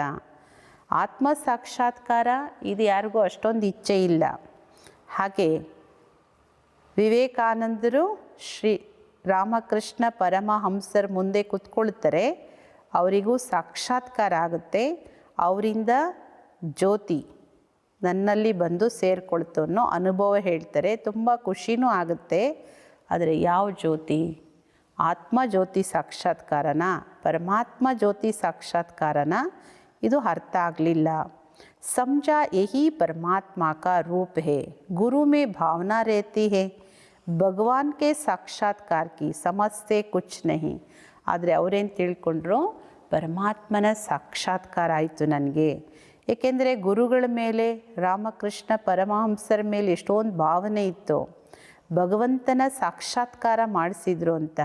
ಆತ್ಮ ಸಾಕ್ಷಾತ್ಕಾರ ಇದು ಯಾರಿಗೂ ಅಷ್ಟೊಂದು ಇಚ್ಛೆ ಇಲ್ಲ. ಹಾಗೆ ವಿವೇಕಾನಂದರು ಶ್ರೀ ರಾಮಕೃಷ್ಣ ಪರಮಹಂಸರ ಮುಂದೆ ಕೂತ್ಕೊಳ್ತಾರೆ, ಅವರಿಗೂ ಸಾಕ್ಷಾತ್ಕಾರ ಆಗುತ್ತೆ. ಅವರಿಂದ ಜ್ಯೋತಿ ನನ್ನಲ್ಲಿ ಬಂದು ಸೇರಿಕೊಳ್ತು ಅನ್ನೋ ಅನುಭವ ಹೇಳ್ತಾರೆ. ತುಂಬ ಖುಷಿನೂ ಆಗುತ್ತೆ. ಆದರೆ ಯಾವ ಜ್ಯೋತಿ? ಆತ್ಮ ಜ್ಯೋತಿ ಸಾಕ್ಷಾತ್ಕಾರನ ಪರಮಾತ್ಮ ಜ್ಯೋತಿ ಸಾಕ್ಷಾತ್ಕಾರನ? ಇದು ಅರ್ಥ ಆಗಲಿಲ್ಲ. समझा यही परमात्मा का रूप है, गुरु में भावना रहती है, भगवान के साक्षात्कार की समझते कुछ नहीं. ಆದರೆ ಅವರೇನು ತಿಳ್ಕೊಂಡ್ರು? ಪರಮಾತ್ಮನ ಸಾಕ್ಷಾತ್ಕಾರ ಆಯಿತು ನನಗೆ. ಏಕೆಂದರೆ ಗುರುಗಳ ಮೇಲೆ, ರಾಮಕೃಷ್ಣ ಪರಮಹಂಸರ ಮೇಲೆ ಎಷ್ಟೊಂದು ಭಾವನೆ ಇತ್ತು. ಭಗವಂತನ ಸಾಕ್ಷಾತ್ಕಾರ ಮಾಡಿಸಿದ್ರು ಅಂತ.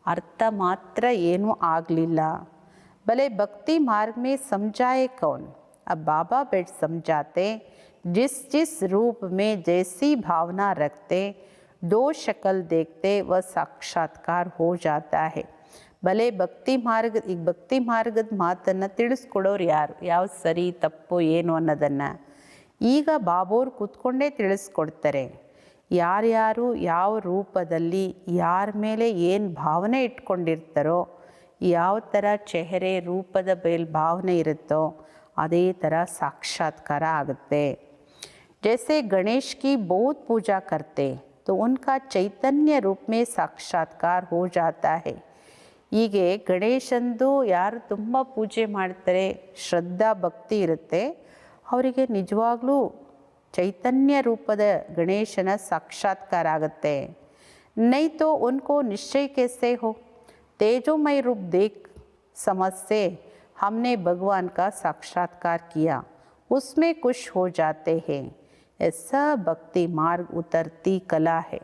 ಅರ್ಥ ಮಾತ್ರ ಏನೂ ಆಗಲಿಲ್ಲ. ಭಲೆ ಭಕ್ತಿ ಮಾರ್ಗ ಮೇ ಸಮझाए कौन? अब बाबा बैठ समझाते, जिस जिस रूप में जैसी भावना रखते, दो शक्ल देखते, वह साक्षात्कार हो जाता है. भले ಭಕ್ತಿ ಮಾರ್ಗ, ಈಗ ಭಕ್ತಿ ಮಾರ್ಗದ ಮಾತನ್ನು ತಿಳಿಸ್ಕೊಡೋರು ಯಾರು? ಯಾವ ಸರಿ ತಪ್ಪು ಏನು ಅನ್ನೋದನ್ನು ಈಗ ಬಾಬೋರು ಕೂತ್ಕೊಂಡೇ ತಿಳಿಸ್ಕೊಡ್ತಾರೆ. ಯಾರ್ಯಾರು ಯಾವ ರೂಪದಲ್ಲಿ ಯಾರ ಮೇಲೆ ಏನು ಭಾವನೆ ಇಟ್ಕೊಂಡಿರ್ತಾರೋ, ಯಾವ ಥರ ಚೆಹರೆ ರೂಪದ ಮೇಲೆ ಭಾವನೆ ಇರುತ್ತೋ ಅದೇ ಥರ ಸಾಕ್ಷಾತ್ಕಾರ ಆಗುತ್ತೆ. जैसे गणेश की बहुत पूजा करते तो उनका चैतन्य रूप में साक्षात्कार हो जाता है. ಹೀಗೆ ಗಣೇಶಂದು ಯಾರು ತುಂಬ ಪೂಜೆ ಮಾಡ್ತಾರೆ, ಶ್ರದ್ಧಾ ಭಕ್ತಿ ಇರುತ್ತೆ, ಅವರಿಗೆ ನಿಜವಾಗ್ಲೂ ಚೈತನ್ಯ ರೂಪದ ಗಣೇಶನ ಸಾಕ್ಷಾತ್ಕಾರ ಆಗುತ್ತೆ. नहीं तो उनको निश्चय कैसे हो, तेजोमय रूप देख समझ से हमने भगवान का साक्षात्कार किया, उसमें खुश हो जाते हैं. ऐसा ಭಕ್ತಿ ಮಾರ್ಗ ಉತರ್ತಿ ಕಲಾ ಹೇ.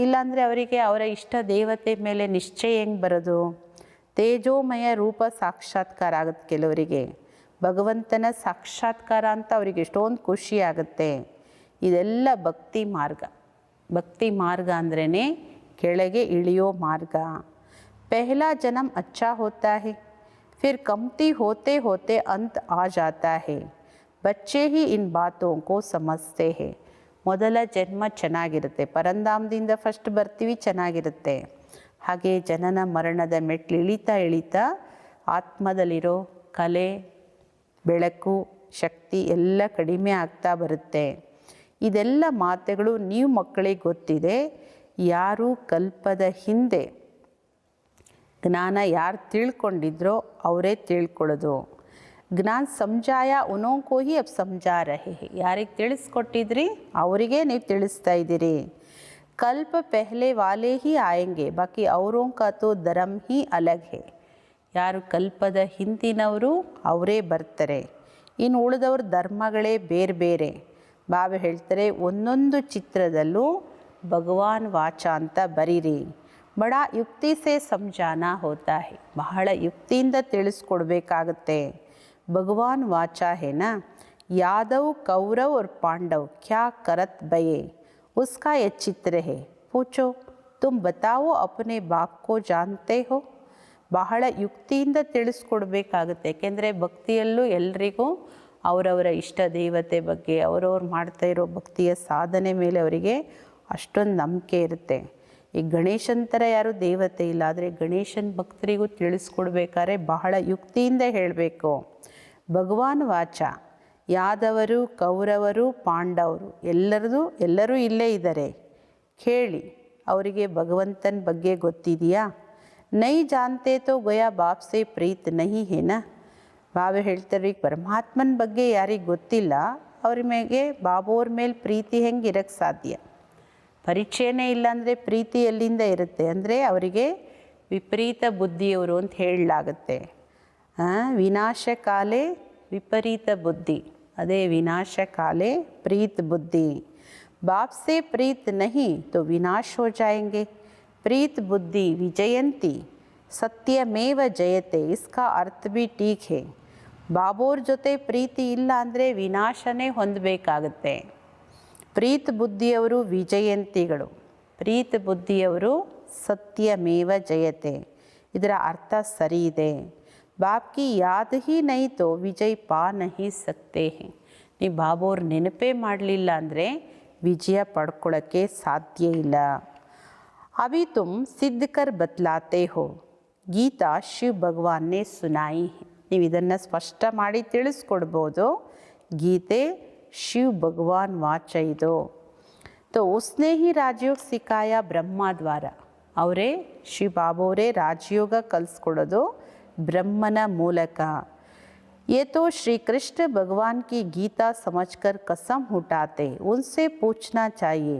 ಇಲ್ಲಾಂದರೆ ಅವರಿಗೆ ಅವರ ಇಷ್ಟ ದೇವತೆ ಮೇಲೆ ನಿಶ್ಚಯ ಹೆಂಗೆ ಬರೋದು? ತೇಜೋಮಯ ರೂಪ ಸಾಕ್ಷಾತ್ಕಾರ ಆಗುತ್ತೆ ಕೆಲವರಿಗೆ, ಭಗವಂತನ ಸಾಕ್ಷಾತ್ಕಾರ ಅಂತ ಅವರಿಗೆ ಎಷ್ಟೊಂದು ಖುಷಿ ಆಗುತ್ತೆ. ಇದೆಲ್ಲ ಭಕ್ತಿ ಮಾರ್ಗ. ಭಕ್ತಿ ಮಾರ್ಗ ಅಂದ್ರೇ ಕೆಳಗೆ ಇಳಿಯೋ ಮಾರ್ಗ. ಪೆಹ್ಲಾ ಜನ್ಮ ಅಚ್ಚಾ ಹೋತಾ ಹೈ, ಫಿರ್ ಕಮ್ತಿ ಹೋತೆ ಹೋತೆ ಅಂತ್ ಆ ಜಾತಾ ಹೈ. ಬಚ್ಚೆ ಹಿ ಇನ್ ಬಾತೋ ಕೋ ಸಮಜ್ತೆ ಹೇ. ಮೊದಲ ಜನ್ಮ ಚೆನ್ನಾಗಿರುತ್ತೆ, ಪರಂಧಾಮದಿಂದ ಫಸ್ಟ್ ಬರ್ತೀವಿ, ಚೆನ್ನಾಗಿರುತ್ತೆ. ಹಾಗೆ ಜನನ ಮರಣದ ಮೆಟ್ಲು ಇಳಿತಾ ಇಳಿತಾ ಆತ್ಮದಲ್ಲಿರೋ ಕಲೆ, ಬೆಳಕು, ಶಕ್ತಿ ಎಲ್ಲ ಕಡಿಮೆ ಆಗ್ತಾ ಬರುತ್ತೆ. ಇದೆಲ್ಲ ಮಾತುಗಳು ನೀವು ಮಕ್ಕಳಿಗೆ ಗೊತ್ತಿದೆ. ಯಾರು ಕಲ್ಪದ ಹಿಂದೆ ಜ್ಞಾನ ಯಾರು ತಿಳ್ಕೊಂಡಿದ್ರೋ ಅವರೇ ತಿಳ್ಕೊಳ್ಳೋದು. ಜ್ಞಾನ ಸಮಜಾಯ ಉನೋಂಕೋ ಹಿ ಅಬ್ ಸಮಜಾ ರಹೆ ಹೇ. ಯಾರಿಗೆ ತಿಳಿಸ್ಕೊಟ್ಟಿದ್ರಿ ಅವರಿಗೆ ನೀವು ತಿಳಿಸ್ತಾ ಇದ್ದೀರಿ. ಕಲ್ಪ ಪೆಹ್ಲೆ ವಾಲೆ ಹಿ ಆಯಂಗೆ, ಬಾಕಿ ಅವರೋಂ ಕಾ ತೋ ಧರ್ಮ ಹಿ ಅಲಗ್ ಹೇ. ಯಾರು ಕಲ್ಪದ ಹಿಂದಿನವರು ಅವರೇ ಬರ್ತಾರೆ, ಇನ್ನು ಉಳಿದವ್ರ ಧರ್ಮಗಳೇ ಬೇರೆ ಬೇರೆ. ಬಾಬಾ ಹೇಳ್ತಾರೆ, ಒಂದೊಂದು ಚಿತ್ರದಲ್ಲೂ ಭಗವಾನ್ ವಾಚ ಅಂತ ಬರೀರಿ. ಬಡ ಯುಕ್ತಿ ಸೇ ಸಮಜಾನ ಹೋತಾ ಹೇ. ಬಹಳ ಯುಕ್ತಿಯಿಂದ ತಿಳಿಸ್ಕೊಡ್ಬೇಕಾಗತ್ತೆ. भगवान वाचा है ना, यादव कौरव और पांडव क्या करत बये, उसका ये चित्र है. पूछो तुम बताओ अपने बाप को जानते हो. ಬಹಳ ಯುಕ್ತಿಯಿಂದ ತಿಳಿಸ್ಕೊಡ್ಬೇಕಾಗುತ್ತೆ. ಏಕೆಂದರೆ ಭಕ್ತಿಯಲ್ಲೂ ಎಲ್ರಿಗೂ ಅವರವರ ಇಷ್ಟ ದೇವತೆ ಬಗ್ಗೆ, ಅವರವ್ರು ಮಾಡ್ತಾ ಇರೋ ಭಕ್ತಿಯ ಸಾಧನೆ ಮೇಲೆ ಅವರಿಗೆ ಅಷ್ಟೊಂದು ನಂಬಿಕೆ ಇರುತ್ತೆ. ಈ ಗಣೇಶನ ಥರ ಯಾರೂ ದೇವತೆ ಇಲ್ಲ, ಆದರೆ ಗಣೇಶನ ಭಕ್ತರಿಗೂ ತಿಳಿಸ್ಕೊಡ್ಬೇಕಾದ್ರೆ ಬಹಳ ಯುಕ್ತಿಯಿಂದ ಹೇಳಬೇಕು. ಭಗವಾನ್ ವಾಚ, ಯಾದವರು, ಕೌರವರು, ಪಾಂಡವರು ಎಲ್ಲರೂ ಇಲ್ಲೇ ಇದ್ದಾರೆ, ಕೇಳಿ. ಅವರಿಗೆ ಭಗವಂತನ ಬಗ್ಗೆ ಗೊತ್ತಿದೆಯಾ? ನೈ ಜಾನ್ತೆ ತೋ ಗಯಾ ಬಾಪ್ ಸೆ ಪ್ರೀತ್ ನಹಿ ಹೇನಾ. ಬಾಬಾ ಹೇಳ್ತಾರೆ, ಈಗ ಪರಮಾತ್ಮನ ಬಗ್ಗೆ ಯಾರಿಗೆ ಗೊತ್ತಿಲ್ಲ ಅವ್ರ ಮೇಲೆ ಬಾಬೋರ ಮೇಲೆ ಪ್ರೀತಿ ಹೆಂಗೆ ಇರೋಕ್ಕೆ ಸಾಧ್ಯ? ಪರಿಚಯನೇ ಇಲ್ಲ ಅಂದರೆ ಪ್ರೀತಿ ಎಲ್ಲಿಂದ ಇರುತ್ತೆ? ಅಂದರೆ ಅವರಿಗೆ ವಿಪರೀತ ಬುದ್ಧಿಯವರು ಅಂತ ಹೇಳಲಾಗುತ್ತೆ. ವಿನಾಶ ಕಾಲೇ ವಿಪರೀತ ಬುದ್ಧಿ, ಅದೇ ವಿನಾಶ ಕಾಲೇ ಪ್ರೀತ್ ಬುದ್ಧಿ. ಬಾಪ್ ಸೆ ಪ್ರೀತ್ ನಹಿ ತೋ ವಿನಾಶ ಹೋ ಜಾಯೆಂಗೆ. ಪ್ರೀತ್ ಬುದ್ಧಿ ವಿಜಯಂತಿ ಸತ್ಯಮೇವ ಜಯತೆ, ಇಸ್ಕಾ ಅರ್ಥ ಬಿ ಟೀಕ್ ಹೇ. ಬಾಬೋರ ಜೊತೆ ಪ್ರೀತಿ ಇಲ್ಲ ಅಂದರೆ ವಿನಾಶನೇ ಹೊಂದಬೇಕಾಗತ್ತೆ. ಪ್ರೀತ್ ಬುದ್ಧಿಯವರು ವಿಜಯಂತಿಗಳು, ಪ್ರೀತ್ ಬುದ್ಧಿಯವರು ಸತ್ಯಮೇವ ಜಯತೆ. ಇದರ ಅರ್ಥ ಸರಿ ಇದೆ. ಬಾಪ್ ಕಿ ಯಾದ್ ಹಿ ನೈ ತೋ ವಿಜಯ್ ಪಾ ನಹಿ ಸಕ್ತೆ ಹೇ. ನೀವು ಬಾಬೋರ್ ನೆನಪೇ ಮಾಡಲಿಲ್ಲ ಅಂದರೆ ವಿಜಯ ಪಡ್ಕೊಳ್ಳೋಕ್ಕೆ ಸಾಧ್ಯ ಇಲ್ಲ. ಅಭಿ ತುಮ್ ಸಿದ್ಧ ಕರ್ ಬತ್ಲಾತೆ ಹೋ, ಗೀತಾ ಶಿವ್ ಭಗವಾನ್ನೇ ಸುನಾಯಿ ಹೇ. ನೀವು ಇದನ್ನು ಸ್ಪಷ್ಟ ಮಾಡಿ ತಿಳಿಸ್ಕೊಡ್ಬೋದು. ಗೀತೆ ಶಿವ್ ಭಗವಾನ್ ವಾಚ ಇದು. ತೋ ಉಸ್ನೇ ಹಿ ರಾಜಯೋಗ ಸಿಕ್ಕಾಯ ಬ್ರಹ್ಮ ದ್ವಾರ. ಅವರೇ ಶಿವ ಬಾಬೋರೇ ರಾಜಯೋಗ ಕಲಿಸ್ಕೊಡೋದು ಬ್ರಹ್ಮನ ಮೂಲಕ. ये तो श्री कृष्ण भगवान की गीता समझकर कसम उठाते, उनसे पूछना चाहिए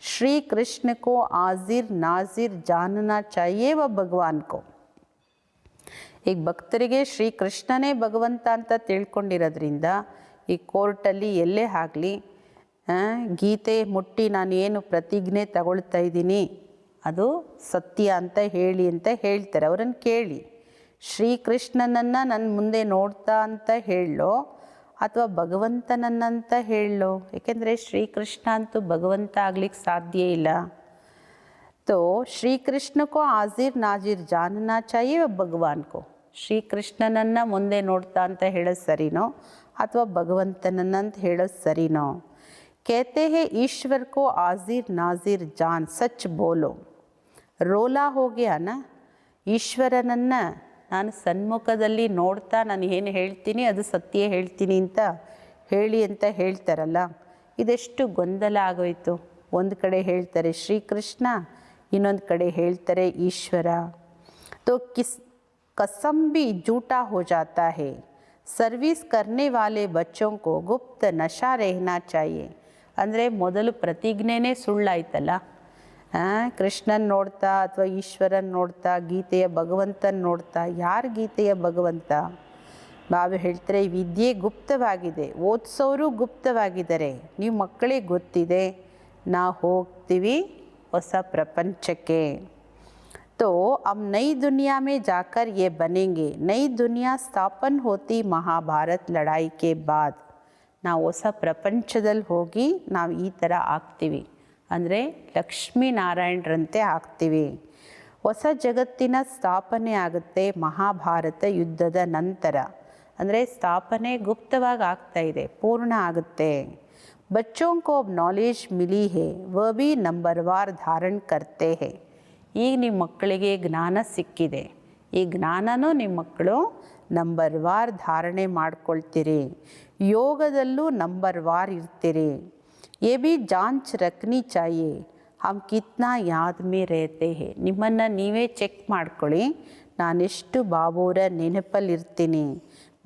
श्री कृष्ण को आजिर नाजिर जानना चाहिए व भगवान को. ಈಗ ಭಕ್ತರಿಗೆ ಶ್ರೀಕೃಷ್ಣನೇ ಭಗವಂತ ಅಂತ ತಿಳ್ಕೊಂಡಿರೋದ್ರಿಂದ ಈ ಕೋರ್ಟಲ್ಲಿ ಎಲ್ಲೇ ಆಗಲಿ ಗೀತೆ ಮುಟ್ಟಿ ನಾನು ಏನು ಪ್ರತಿಜ್ಞೆ ತಗೊಳ್ತಾ ಇದ್ದೀನಿ ಅದು ಸತ್ಯ ಅಂತ ಹೇಳಿ ಅಂತ ಹೇಳ್ತಾರೆ. ಅವರನ್ನು ಕೇಳಿ, ಶ್ರೀಕೃಷ್ಣನನ್ನು ನನ್ನ ಮುಂದೆ ನೋಡ್ತಾ ಅಂತ ಹೇಳೋ ಅಥವಾ ಭಗವಂತನನ್ನಂತ ಹೇಳೋ. ಏಕೆಂದರೆ ಶ್ರೀಕೃಷ್ಣ ಅಂತೂ ಭಗವಂತ ಆಗ್ಲಿಕ್ಕೆ ಸಾಧ್ಯ ಇಲ್ಲ. तो श्री कृष्ण को हाजिर नाजिर जानना चाहिए व भगवान को. ಶ್ರೀಕೃಷ್ಣನನ್ನು ಮುಂದೆ ನೋಡ್ತಾ ಅಂತ ಹೇಳೋದು ಸರಿನೋ ಅಥವಾ ಭಗವಂತನನ್ನ ಅಂತ ಹೇಳೋದು ಸರಿನೋ? कहते हैं ईश्वर को हाजिर नाजिर जान सच बोलो. ರೋಲಾ ಹೋಗ್ಯಾನ ಈಶ್ವರನನ್ನು ನಾನು ಸನ್ಮುಖದಲ್ಲಿ ನೋಡ್ತಾ ನಾನು ಏನು ಹೇಳ್ತೀನಿ ಅದು ಸತ್ಯ ಹೇಳ್ತೀನಿ ಅಂತ ಹೇಳಿ ಅಂತ ಹೇಳ್ತಾರಲ್ಲ, ಇದೆಷ್ಟು ಗೊಂದಲ ಆಗೋಯ್ತು. ಒಂದು ಕಡೆ ಹೇಳ್ತಾರೆ ಶ್ರೀಕೃಷ್ಣ, ಇನ್ನೊಂದು ಕಡೆ ಹೇಳ್ತಾರೆ ಈಶ್ವರ. तो कसम भी झूठा हो जाता है. सर्विस करने वाले बच्चों को गुप्त नशा रहना चाहिए. ಅಂದರೆ ಮೊದಲು ಪ್ರತಿಜ್ಞೆನೇ ಸುಳ್ಳಾಯ್ತಲ್ಲ. ಕೃಷ್ಣನ್ ನೋಡ್ತಾ ಅಥವಾ ಈಶ್ವರನ್ ನೋಡ್ತಾ, ಗೀತೆಯ ಭಗವಂತನ ನೋಡ್ತಾ, ಯಾರು ಗೀತೆಯ ಭಗವಂತ? ಬಾಬಾ ಹೇಳ್ತಾರೆ ವಿದ್ಯೆ ಗುಪ್ತವಾಗಿದೆ, ಓದಿಸೋರು ಗುಪ್ತವಾಗಿದ್ದಾರೆ, ನೀವು ಮಕ್ಕಳಿಗೆ ಗೊತ್ತಿದೆ. ನಾವು ಹೋಗ್ತೀವಿ ಹೊಸ ಪ್ರಪಂಚಕ್ಕೆ. तो अब नई दुनिया में जाकर ये बनेंगे. नई दुनिया स्थापन होती महाभारत लड़ाई के बाद. ನಾವು ಹೊಸ ಪ್ರಪಂಚದಲ್ಲಿ ಹೋಗಿ ನಾವು ಈ ಥರ ಆಗ್ತೀವಿ, ಅಂದರೆ ಲಕ್ಷ್ಮೀನಾರಾಯಣರಂತೆ ಆಗ್ತೀವಿ. ಹೊಸ ಜಗತ್ತಿನ ಸ್ಥಾಪನೆ ಆಗುತ್ತೆ ಮಹಾಭಾರತ ಯುದ್ಧದ ನಂತರ. ಅಂದರೆ ಸ್ಥಾಪನೆ ಗುಪ್ತವಾಗಿ ಆಗ್ತಾಯಿದೆ, ಪೂರ್ಣ ಆಗುತ್ತೆ. बच्चों को अब नॉलेज मिली है, वह भी नंबरवार धारण करते हैं. ಈಗ ನಿಮ್ಮ ಮಕ್ಕಳಿಗೆ ಜ್ಞಾನ ಸಿಕ್ಕಿದೆ, ಈ ಜ್ಞಾನನೂ ನಿಮ್ಮ ಮಕ್ಕಳು ನಂಬರ್ ವಾರ್ ಧಾರಣೆ ಮಾಡ್ಕೊಳ್ತೀರಿ. ಯೋಗದಲ್ಲೂ ನಂಬರ್ ವಾರ್ ಇರ್ತೀರಿ. ये भी जांच रखनी चाहिए हम कितना याद में रहते हैं. ನಿಮ್ಮನ್ನು ನೀವೇ ಚೆಕ್ ಮಾಡ್ಕೊಳ್ಳಿ, ನಾನೆಷ್ಟು ಬಾಬೋರ ನೆನಪಲ್ಲಿರ್ತೀನಿ.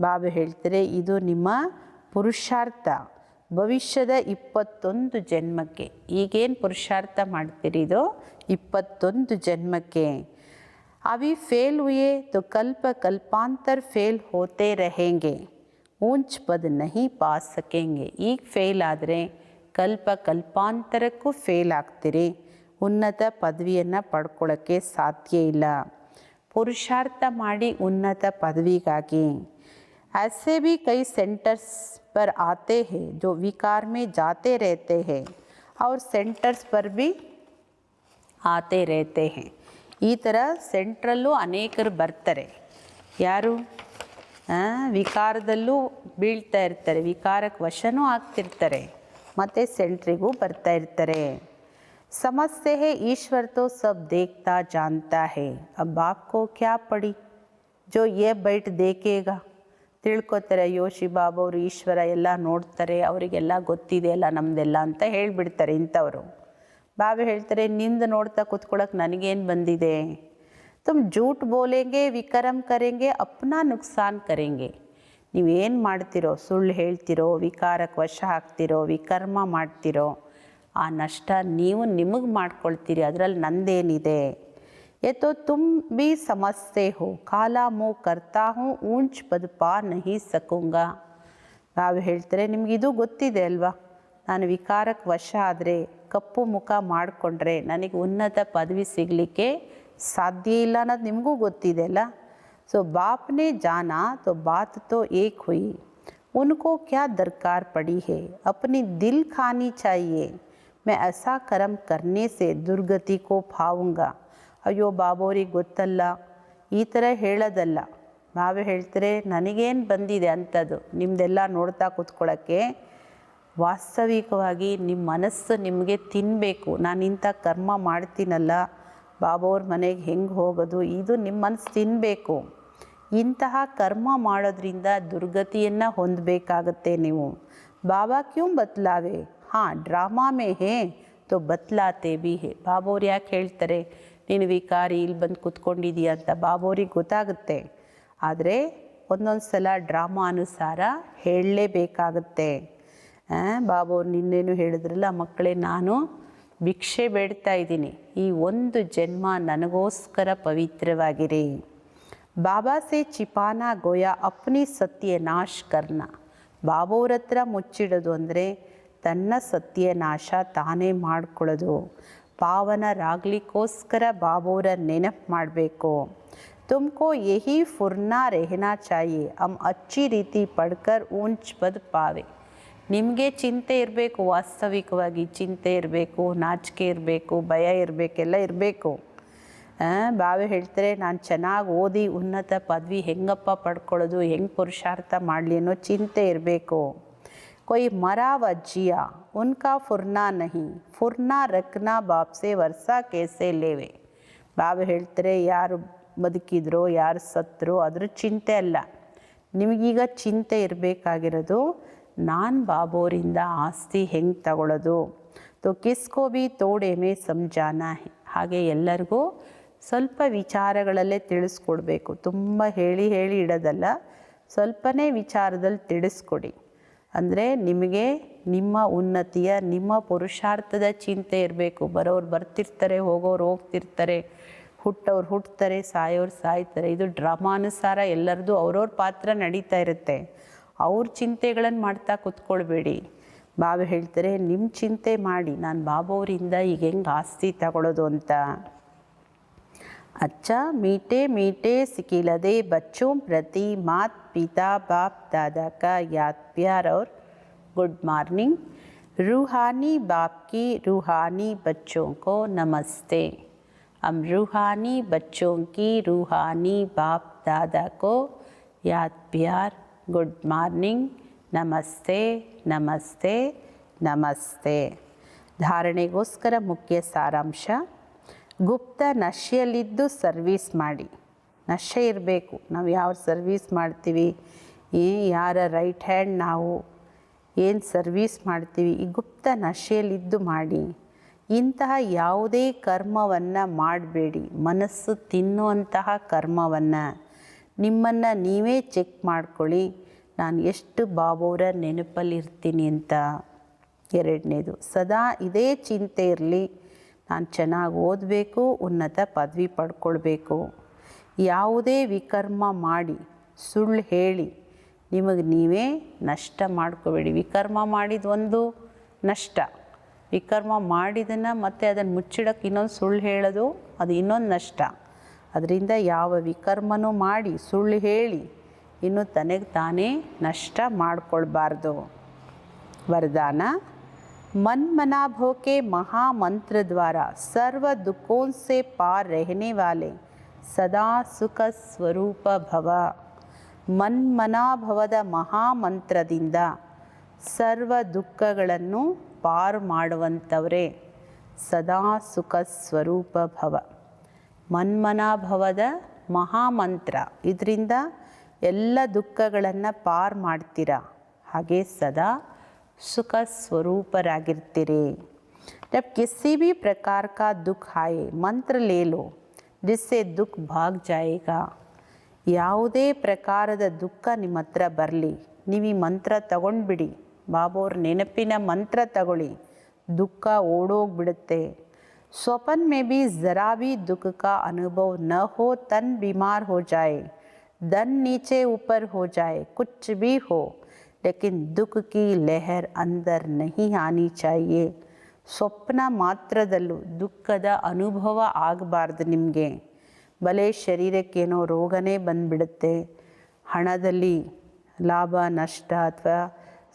ಬಾಬಾ ಹೇಳ್ತಾರೆ ಇದು ನಿಮ್ಮ ಪುರುಷಾರ್ಥ ಭವಿಷ್ಯದ 21 ಜನ್ಮಕ್ಕೆ. ಈಗೇನು ಪುರುಷಾರ್ಥ ಮಾಡ್ತೀರಿ ಇದು 21 ಜನ್ಮಕ್ಕೆ. अभी फेल हुए तो कल्प कल्पांतर फेल होते रहेंगे, ऊंच पद नहीं पा सकेंगे. ಈಗ ಫೇಲ್ ಆದರೆ ಕಲ್ಪ ಕಲ್ಪಾಂತರಕ್ಕೂ ಫೇಲ್ ಆಗ್ತೀರಿ, ಉನ್ನತ ಪದವಿಯನ್ನು ಪಡ್ಕೊಳ್ಳೋಕ್ಕೆ ಸಾಧ್ಯ ಇಲ್ಲ. ಪುರುಷಾರ್ಥ ಮಾಡಿ ಉನ್ನತ ಪದವಿಗಾಗಿ. ऐसे भी कई सेंटर्स पर आते हैं जो विकार में जाते रहते हैं और सेंटर्स पर भी ಆತೆ ರೇತೆ ಹೇ. ಈ ಥರ ಸೆಂಟ್ರಲ್ಲೂ ಅನೇಕರು ಬರ್ತಾರೆ. ಯಾರು ವಿಕಾರದಲ್ಲೂ ಬೀಳ್ತಾ ಇರ್ತಾರೆ, ವಿಕಾರಕ್ಕೆ ವಶನೂ ಆಗ್ತಿರ್ತಾರೆ, ಮತ್ತು ಸೆಂಟ್ರಿಗೂ ಬರ್ತಾ ಇರ್ತಾರೆ. ಸಮಸ್ಯೆ ಹೇ ಈಶ್ವರ ತೋ ಸಬ್ ದೇಖ್ತಾ ಜಾನ್ತಾ ಹೇ, ಅಬ್ ಬಾಪ್ ಕೋ ಕ್ಯಾ ಪಡಿ ಜೋ ಯೇ ಬೈಟ್ ದೇಖೇಗಾ. ತಿಳ್ಕೊತಾರೆ ಯೋಶಿ ಬಾಬಾ ಅವರು ಈಶ್ವರ ಎಲ್ಲ ನೋಡ್ತಾರೆ, ಅವರಿಗೆಲ್ಲ ಗೊತ್ತಿದೆ ಎಲ್ಲ ನಮ್ಮದೆಲ್ಲ ಅಂತ ಹೇಳಿಬಿಡ್ತಾರೆ ಇಂಥವರು. ಬಾಬಾ ಹೇಳ್ತಾರೆ ನಿಂದು ನೋಡ್ತಾ ಕೂತ್ಕೊಳ್ಳೋಕೆ ನನಗೇನು ಬಂದಿದೆ. ತುಮ್ ಜೂಟ್ ಬೋಲೆಂಗೆ ವಿಕರಮ್ ಕರೆಂಗೆ ಅಪ್ನಾ ನುಕ್ಸಾನ್ ಕರೆಂಗೆ. ನೀವೇನು ಮಾಡ್ತಿರೋ, ಸುಳ್ಳು ಹೇಳ್ತಿರೋ, ವಿಕಾರಕ್ಕೆ ವಶ ಆಗ್ತಿರೋ, ವಿಕರ್ಮ ಮಾಡ್ತಿರೋ, ಆ ನಷ್ಟ ನೀವು ನಿಮಗೆ ಮಾಡ್ಕೊಳ್ತೀರಿ, ಅದರಲ್ಲಿ ನಂದೇನಿದೆ. ये तो तुम भी समझते हो, काला मुँह करता हूँ ऊंच पद पा नहीं सकूँगा. ಬಾಬಾ ಹೇಳ್ತಾರೆ ನಿಮಗಿದು ಗೊತ್ತಿದೆ ಅಲ್ವಾ, ನಾನು ವಿಕಾರಕ್ಕೆ ವಶ ಆದರೆ, ಕಪ್ಪು ಮುಖ ಮಾಡಿಕೊಂಡ್ರೆ ನನಗೆ ಉನ್ನತ ಪದವಿ ಸಿಗಲಿಕ್ಕೆ ಸಾಧ್ಯ ಇಲ್ಲ ಅನ್ನೋದು ನಿಮಗೂ ಗೊತ್ತಿದೆ ಅಲ್ಲ. ಸೊ ಬಾಪ್ನೇ ಜಾನಾ तो बात तो एक हुई, उनको क्या दरकार पड़ी है, अपनी दिल खानी चाहिए. मैं ऐसा कर्म करने से दुर्गति को पाऊँगा. ಅಯ್ಯೋ ಬಾಬೋರಿಗೆ ಗೊತ್ತಲ್ಲ, ಈ ಥರ ಹೇಳೋದಲ್ಲ. ಬಾಬಾ ಹೇಳ್ತಾರೆ ನನಗೇನು ಬಂದಿದೆ ಅಂಥದ್ದು ನಿಮ್ಮದೆಲ್ಲ ನೋಡ್ತಾ ಕೂತ್ಕೊಳ್ಳೋಕ್ಕೆ. ವಾಸ್ತವಿಕವಾಗಿ ನಿಮ್ಮ ಮನಸ್ಸು ನಿಮಗೆ ತಿನ್ನಬೇಕು. ನಾನು ಇಂಥ ಕರ್ಮ ಮಾಡ್ತೀನಲ್ಲ, ಬಾಬೋರ ಮನೆಗೆ ಹೆಂಗೆ ಹೋಗೋದು, ಇದು ನಿಮ್ಮ ಮನಸ್ಸು ತಿನ್ನಬೇಕು. ಇಂತಹ ಕರ್ಮ ಮಾಡೋದ್ರಿಂದ ದುರ್ಗತಿಯನ್ನು ಹೊಂದಬೇಕಾಗತ್ತೆ ನೀವು. ಬಾಬಾ ಕ್ಯೂ ಬತ್ಲಾವೆ, ಹಾಂ ಡ್ರಾಮಾ ಮೇ ಹೇ ತೋ ಬತ್ಲಾತೆ ಬಿ ಹೇ. ಬಾಬೋರು ಯಾಕೆ ಹೇಳ್ತಾರೆ ನೀನು ವಿಕಾರಿ ಇಲ್ಲಿ ಬಂದು ಕೂತ್ಕೊಂಡಿದೀಯ ಅಂತ? ಬಾಬೋರಿಗೆ ಗೊತ್ತಾಗುತ್ತೆ, ಆದರೆ ಒಂದೊಂದು ಸಲ ಡ್ರಾಮಾ ಅನುಸಾರ ಹೇಳಲೇಬೇಕಾಗತ್ತೆ. ಬಾಬೋರು ನಿನ್ನೇನು ಹೇಳಿದ್ರಲ್ಲ ಮಕ್ಕಳೇ, ನಾನು ಭಿಕ್ಷೆ ಬೇಡ್ತಾ ಇದ್ದೀನಿ, ಈ ಒಂದು ಜನ್ಮ ನನಗೋಸ್ಕರ ಪವಿತ್ರವಾಗಿರಿ. ಬಾಬಾ ಸೇ ಚಿಪಾನಾ ಗೋಯಾ ಅಪ್ನಿ ಸತ್ಯನಾಶ ಕರ್ನ. ಬಾಬೋರ ಹತ್ರ ಮುಚ್ಚಿಡೋದು ಅಂದರೆ ತನ್ನ ಸತ್ಯನಾಶ ತಾನೇ ಮಾಡ್ಕೊಳ್ಳೋದು. ಪಾವನರಾಗಲಿಕ್ಕೋಸ್ಕರ ಬಾಬೋರ ನೆನಪು ಮಾಡಬೇಕು. ತುಮಕೋ ಯಹಿ ಫುರ್ನಾ ರೆಹನಾ ಚಾಹಿಯೆ, ಹಮ್ ಅಚ್ಚಿ ರೀತಿ ಪಡ್ಕರ್ ಊಂಚ್ ಪದ್ ಪಾವೆ. ನಿಮಗೆ ಚಿಂತೆ ಇರಬೇಕು, ವಾಸ್ತವಿಕವಾಗಿ ಚಿಂತೆ ಇರಬೇಕು, ನಾಚಿಕೆ ಇರಬೇಕು, ಭಯ ಇರಬೇಕೆಲ್ಲ ಇರಬೇಕು. ಬಾಬಾ ಹೇಳ್ತಾರೆ ನಾನು ಚೆನ್ನಾಗಿ ಓದಿ ಉನ್ನತ ಪದವಿ ಹೆಂಗಪ್ಪ ಪಡ್ಕೊಳ್ಳೋದು, ಹೆಂಗೆ ಪುರುಷಾರ್ಥ ಮಾಡಲಿ ಅನ್ನೋ ಚಿಂತೆ ಇರಬೇಕು. कोई मरा व जिया उनका फुरना नहीं, फुरना रखना बाप से वर्षा कैसे लेवे. ಬಾಬಾ ಹೇಳ್ತಾರೆ ಯಾರು ಬದುಕಿದ್ರೋ ಯಾರು ಸತ್ತರೋ ಅದ್ರ ಚಿಂತೆ ಅಲ್ಲ. ನಿಮಗೀಗ ಚಿಂತೆ ಇರಬೇಕಾಗಿರೋದು ನಾನು ಬಾಬೋರಿಂದ ಆಸ್ತಿ ಹೆಂಗೆ ತಗೊಳ್ಳೋದು. ತೋ ಕಿಸ್ಕೋ ಭಿ ತೋಡೆ ಮೇ ಸಮಜಾನ ಹೈ. ಹಾಗೆ ಎಲ್ಲರಿಗೂ ಸ್ವಲ್ಪ ವಿಚಾರಗಳಲ್ಲೇ ತಿಳಿಸ್ಕೊಡ್ಬೇಕು. ತುಂಬ ಹೇಳಿ ಹೇಳಿ ಇಡೋದಲ್ಲ, ಸ್ವಲ್ಪನೇ ವಿಚಾರದಲ್ಲಿ ತಿಳಿಸ್ಕೊಡಿ. ಅಂದರೆ ನಿಮಗೆ ನಿಮ್ಮ ಉನ್ನತಿಯ ನಿಮ್ಮ ಪುರುಷಾರ್ಥದ ಚಿಂತೆ ಇರಬೇಕು. ಬರೋರು ಬರ್ತಿರ್ತಾರೆ, ಹೋಗೋರು ಹೋಗ್ತಿರ್ತಾರೆ, ಹುಟ್ಟೋರು ಹುಟ್ಟುತ್ತಾರೆ, ಸಾಯೋರು ಸಾಯ್ತಾರೆ. ಇದು ಡ್ರಾಮಾನುಸಾರ ಎಲ್ಲರದು ಅವ್ರವ್ರ ಪಾತ್ರ ನಡೀತಾ ಇರುತ್ತೆ. ಅವ್ರ ಚಿಂತೆಗಳನ್ನು ಮಾಡ್ತಾ ಕೂತ್ಕೊಳ್ಬೇಡಿ. ಬಾಬಾ ಹೇಳ್ತಾರೆ ನಿಮ್ಮ ಚಿಂತೆ ಮಾಡಿ, ನಾನು ಬಾಬಾವರಿಂದ ಈಗ ಹೆಂಗೆ ಆಸ್ತಿ ತಗೊಳ್ಳೋದು ಅಂತ. अच्छा मीठे मीठे सिकिलदे बच्चों प्रति माता पिता बाप दादा का याद प्यार और गुड मॉर्निंग. रूहानी बाप की रूहानी बच्चों को नमस्ते. हम रूहानी बच्चों की रूहानी बाप दादा को याद प्यार गुड मॉर्निंग नमस्ते नमस्ते नमस्ते. ಧಾರಣೆಗೋಸ್ಕರ ಮುಖ್ಯ ಸಾರಾಂಶ. ಗುಪ್ತ ನಶೆಯಲ್ಲಿದ್ದು ಸರ್ವೀಸ್ ಮಾಡಿ. ನಶೆ ಇರಬೇಕು. ನಾವು ಯಾವ ಸರ್ವೀಸ್ ಮಾಡ್ತೀವಿ, ಯಾರ ರೈಟ್ ಹ್ಯಾಂಡ್ ನಾವು ಏನು ಸರ್ವೀಸ್ ಮಾಡ್ತೀವಿ, ಈ ಗುಪ್ತ ನಶೆಯಲ್ಲಿದ್ದು ಮಾಡಿ. ಇಂತಹ ಯಾವುದೇ ಕರ್ಮವನ್ನು ಮಾಡಬೇಡಿ. ಮನಸ್ಸು ತಿನ್ನುವಂತಹ ಕರ್ಮವನ್ನು ನಿಮ್ಮನ್ನು ನೀವೇ ಚೆಕ್ ಮಾಡ್ಕೊಳ್ಳಿ, ನಾನು ಎಷ್ಟು ಬಾಬೋರ ನೆನಪಲ್ಲಿರ್ತೀನಿ ಅಂತ. ಎರಡನೇದು, ಸದಾ ಇದೇ ಚಿಂತೆ ಇರಲಿ, ನಾನು ಚೆನ್ನಾಗಿ ಓದಬೇಕು, ಉನ್ನತ ಪದವಿ ಪಡ್ಕೊಳ್ಬೇಕು. ಯಾವುದೇ ವಿಕರ್ಮ ಮಾಡಿ ಸುಳ್ಳು ಹೇಳಿ ನಿಮಗೆ ನೀವೇ ನಷ್ಟ ಮಾಡ್ಕೋಬೇಡಿ. ವಿಕರ್ಮ ಮಾಡಿದೊಂದು ನಷ್ಟ, ವಿಕರ್ಮ ಮಾಡಿದ್ದನ್ನು ಮತ್ತೆ ಅದನ್ನು ಮುಚ್ಚಿಡೋಕ್ಕೆ ಇನ್ನೊಂದು ಸುಳ್ಳು ಹೇಳೋದು ಅದು ಇನ್ನೊಂದು ನಷ್ಟ. ಅದರಿಂದ ಯಾವ ವಿಕರ್ಮನೂ ಮಾಡಿ ಸುಳ್ಳು ಹೇಳಿ ಇನ್ನು ತನಗೆ ತಾನೇ ನಷ್ಟ ಮಾಡಿಕೊಳ್ಬಾರ್ದು. वरदान. मन मना भो के महामंत्र द्वारा सर्व दुखों से पार रहने वाले सदा सुख स्वरूप भव. ಮನ್ಮನಾಭವದ ಮಹಾಮಂತ್ರದಿಂದ ಸರ್ವ ದುಃಖಗಳನ್ನು ಪಾರು ಮಾಡುವಂಥವರೇ ಸದಾ ಸುಖ ಸ್ವರೂಪ ಭವ. ಮನ್ಮನಾಭವದ ಮಹಾಮಂತ್ರ, ಇದರಿಂದ ಎಲ್ಲ ದುಃಖಗಳನ್ನು ಪಾರು ಮಾಡ್ತೀರಾ, ಹಾಗೆ ಸದಾ सुख स्वरूपरागिर्तीरे. जब किसी भी प्रकार का दुख आए मंत्र ले लो जिससे दुख भाग जाएगा. ಯಾವುದೇ ಪ್ರಕಾರದ ದುಃಖ ನಿಮ್ಮ ಹತ್ರ ಬರಲಿ, ನೀವು ಈ ಮಂತ್ರ ತಗೊಂಡ್ಬಿಡಿ. ಬಾಬೋರ ನೆನಪಿನ ಮಂತ್ರ ತಗೊಳ್ಳಿ, ದುಃಖ ಓಡೋಗ್ಬಿಡುತ್ತೆ. ಸ್ವಪನ್ ಮೇ ಬಿ ಜರಾ भी दुख का अनुभव न हो, तन बीमार हो जाए, धन नीचे ऊपर हो जाए, कुछ भी हो, लेकिन दुख की लहर अंदर नहीं आनी चाहिए. ಸ್ವಪ್ನ ಮಾತ್ರದಲ್ಲೂ ದುಃಖದ ಅನುಭವ ಆಗಬಾರ್ದು ನಿಮಗೆ. ಬಲೆ ಶರೀರಕ್ಕೇನೋ ರೋಗನೇ ಬಂದುಬಿಡುತ್ತೆ, ಹಣದಲ್ಲಿ ಲಾಭ ನಷ್ಟ ಅಥವಾ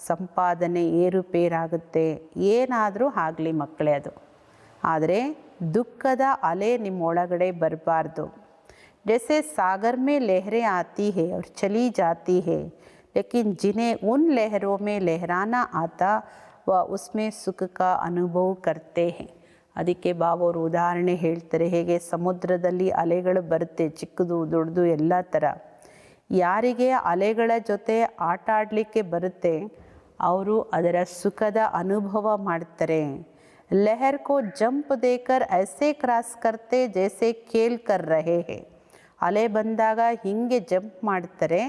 ಸಂಪಾದನೆ ಏರುಪೇರಾಗುತ್ತೆ, ಏನಾದರೂ ಆಗಲಿ ಮಕ್ಕಳೇ ಅದು. ಆದರೆ ದುಃಖದ ಅಲೆ ನಿಮ್ಮ ಒಳಗಡೆ ಬರಬಾರ್ದು. ಜೈಸೆ ಸಾಗರ್ ಮೇ ಲಹರೆ ಆತಿ ಹೈ और चली जाती है, लेकिन जिन्हें उन लहरों में लहराना आता व उसमें सुख का अनुभव करते हैं. ಅದಕ್ಕೆ ಬಾಬೋರು ಉದಾಹರಣೆ ಹೇಳ್ತಾರೆ, ಹೇಗೆ ಸಮುದ್ರದಲ್ಲಿ ಅಲೆಗಳು ಬರುತ್ತೆ, ಚಿಕ್ಕದು ದೊಡ್ಡದು ಎಲ್ಲ ಥರ. ಯಾರಿಗೆ ಅಲೆಗಳ ಜೊತೆ ಆಟ ಆಡಲಿಕ್ಕೆ ಬರುತ್ತೆ ಅವರು ಅದರ ಸುಖದ ಅನುಭವ ಮಾಡ್ತಾರೆ. ಲಹರ್ ಕೋ ಜಂಪ್ ದೇಕರ್ ಐಸೆ ಕ್ರಾಸ್ ಕರ್ತೆ ಜೈಸೆ ಖೇಲ್ ಕರ್ ರಹೆ ಹೇ. ಅಲೆ ಬಂದಾಗ ಹೀಗೆ ಜಂಪ್ ಮಾಡ್ತಾರೆ,